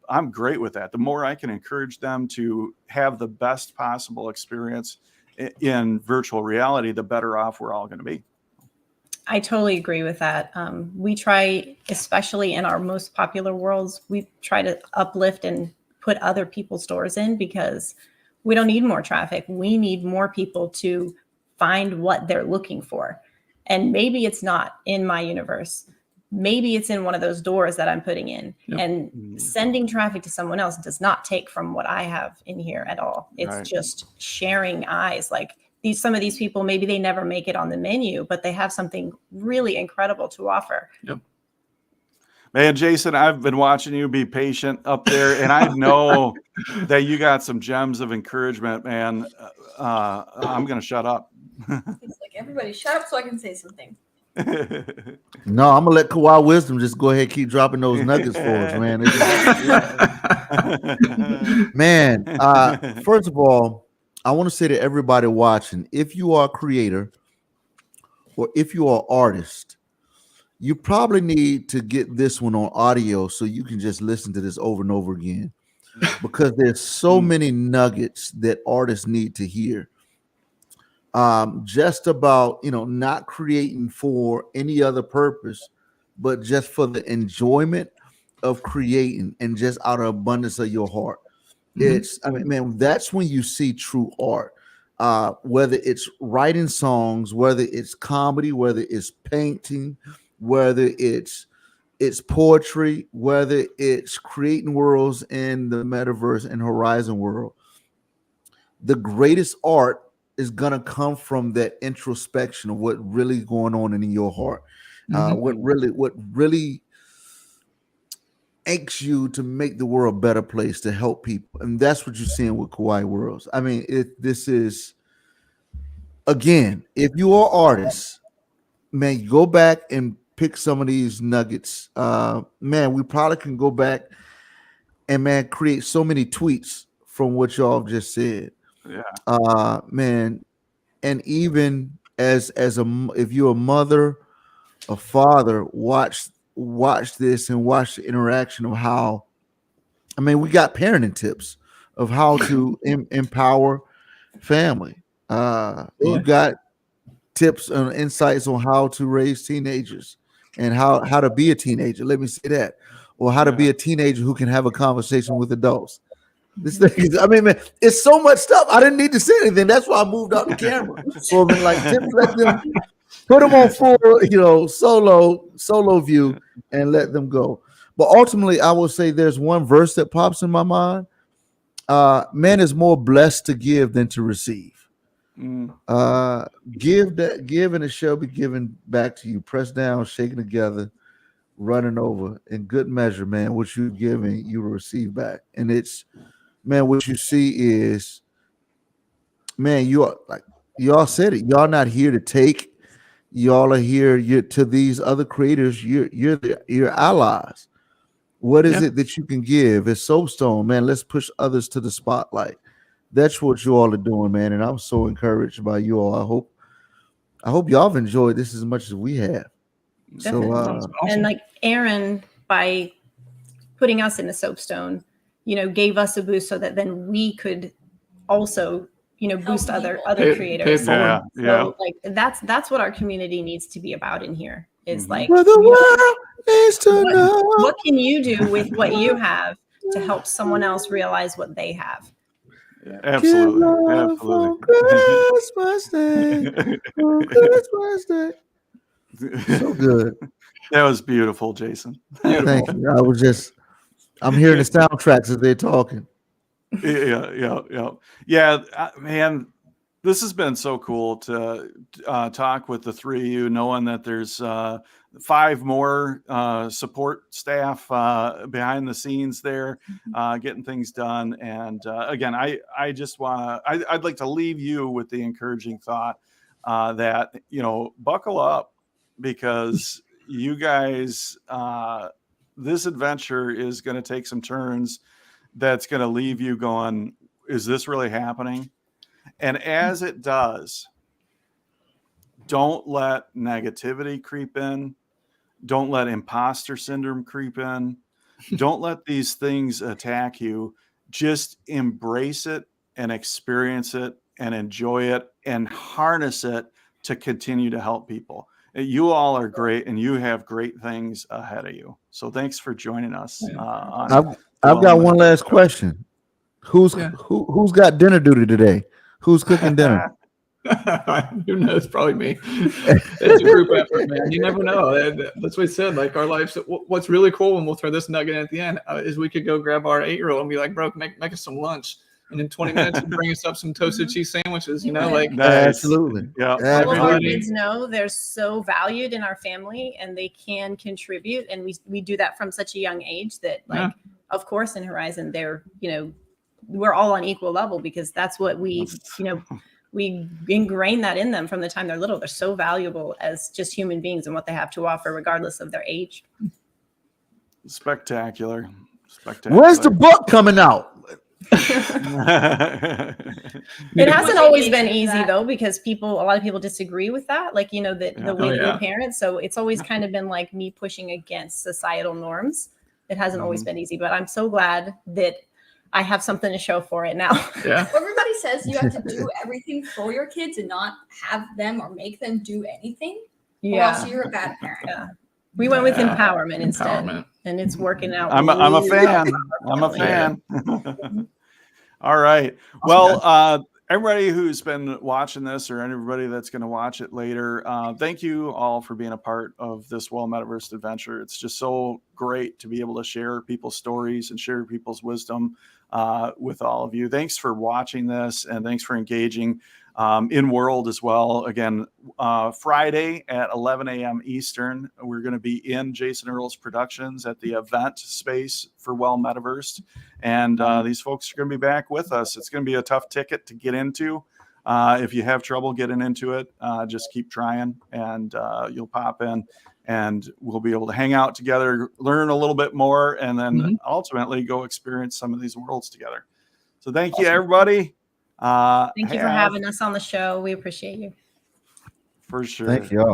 Speaker 2: I'm great with that. The more I can encourage them to have the best possible experience in virtual reality, the better off we're all going to be.
Speaker 5: I totally agree with that. We try, especially in our most popular worlds, we try to uplift and put other people's doors in, because we don't need more traffic. We need more people to find what they're looking for. And maybe it's not in my universe. Maybe it's in one of those doors that I'm putting in. And sending traffic to someone else does not take from what I have in here at all. It's just sharing eyes. Like, some of these people, maybe they never make it on the menu, but they have something really incredible to offer.
Speaker 2: Man, Jason, I've been watching you be patient up there, and I know that you got some gems of encouragement, man. I'm going to shut up.
Speaker 8: It's like, everybody shut up so I can say something.
Speaker 1: No, I'm going to let Kawaii Wisdom just go ahead and keep dropping those nuggets for us, man. Man, first of all, I want to say to everybody watching, if you are a creator or if you are an artist, you probably need to get this one on audio so you can just listen to this over and over again, because there's so many nuggets that artists need to hear. Just about, not creating for any other purpose, but just for the enjoyment of creating and just out of abundance of your heart. Man, that's when you see true art. Whether it's writing songs, whether it's comedy, whether it's painting, whether it's poetry, whether it's creating worlds in the metaverse and Horizon world. The greatest art is gonna come from that introspection of what really going on in your heart. What really aches you to make the world a better place, to help people. And that's what you're seeing with Kawaii Worlds. I mean, this is, again, if you are artists, man, go back and pick some of these nuggets. Man, we probably can go back and man create so many tweets from what y'all have just said.
Speaker 2: Yeah.
Speaker 1: Man, and even if you're a mother, a father, watch this and watch the interaction of how. I mean, we got parenting tips of how to empower family. You got tips and insights on how to raise teenagers and how to be a teenager. Let me say that, or how to be a teenager who can have a conversation with adults. This thing is, I mean, man, it's so much stuff. I didn't need to say anything. That's why I moved out the camera. So I've been like, tips, let them put them on full, solo view and let them go. But ultimately, I will say there's one verse that pops in my mind. Man is more blessed to give than to receive. Give and it shall be given back to you. Pressed down, shaken together, running over in good measure, man. What you giving, you will receive back. And it's, man, what you see is, man, you are like y'all said it. Y'all not here to take. Y'all are here. You're to these other creators. You're allies. What is it that you can give? It's Soapstone, man. Let's push others to the spotlight. That's what you all are doing, man. And I'm so encouraged by you all. I hope y'all have enjoyed this as much as we have.
Speaker 5: Definitely.
Speaker 1: So
Speaker 5: and like Aaron, by putting us in the Soapstone, gave us a boost so that then we could also, boost other creators.
Speaker 2: Yeah.
Speaker 5: So like that's what our community needs to be about in here. Is like
Speaker 1: well, the world needs to know.
Speaker 5: What can you do with what you have to help someone else realize what they have?
Speaker 2: Absolutely.
Speaker 1: On Christmas Day. On Christmas Day. So good.
Speaker 2: That was beautiful, Jason.
Speaker 1: Thank you. I'm hearing the soundtracks as they're talking.
Speaker 2: Yeah, man, this has been so cool to talk with the three of you, knowing that there's 5 more support staff behind the scenes there, getting things done. And again, I just want to, I'd like to leave you with the encouraging thought that, buckle up, because you guys, this adventure is going to take some turns that's going to leave you going, is this really happening? And as it does, don't let negativity creep in. Don't let imposter syndrome creep in. Don't let these things attack you. Just embrace it and experience it and enjoy it and harness it to continue to help people. You all are great, and you have great things ahead of you. So thanks for joining us.
Speaker 1: I've got one last question. Who's got dinner duty today? Who's cooking dinner?
Speaker 6: Who knows? Probably me. It's a group effort, man. You never know. That's what I said. Like our lives. What's really cool, and we'll throw this nugget in at the end, is we could go grab our 8-year-old and be like, "Bro, make us some lunch." And in 20 minutes, bring us up some toasted cheese sandwiches. Like
Speaker 2: nice.
Speaker 1: Absolutely.
Speaker 2: Yeah.
Speaker 5: All of our kids know they're so valued in our family, and they can contribute. And we do that from such a young age that, like, of course, in Horizon, they're we're all on equal level, because that's what we ingrain that in them from the time they're little. They're so valuable as just human beings and what they have to offer, regardless of their age.
Speaker 2: Spectacular.
Speaker 1: Where's the book coming out?
Speaker 5: It hasn't always been easy though, because a lot of people disagree with that, like the way that we parent. So it's always kind of been like me pushing against societal norms. It hasn't always been easy, but I'm so glad that I have something to show for it now.
Speaker 7: Everybody says you have to do everything for your kids and not have them or make them do anything. Or else you're a bad parent.
Speaker 5: We went with empowerment instead, and it's working out.
Speaker 2: I'm a fan. I'm a fan. All right. Well, everybody who's been watching this, or everybody that's going to watch it later, thank you all for being a part of this Well Metaverse adventure. It's just so great to be able to share people's stories and share people's wisdom with all of you. Thanks for watching this, and thanks for engaging in World as well. Again, Friday at 11 a.m. Eastern, we're going to be in Jason Earls Productions at the event space for Well Metaverse. And these folks are going to be back with us. It's going to be a tough ticket to get into. If you have trouble getting into it, just keep trying, and you'll pop in, and we'll be able to hang out together, learn a little bit more, and then ultimately go experience some of these worlds together. So thank you, everybody.
Speaker 5: Thank you for having us on the show. We appreciate you.
Speaker 2: For sure.
Speaker 1: Thank you all.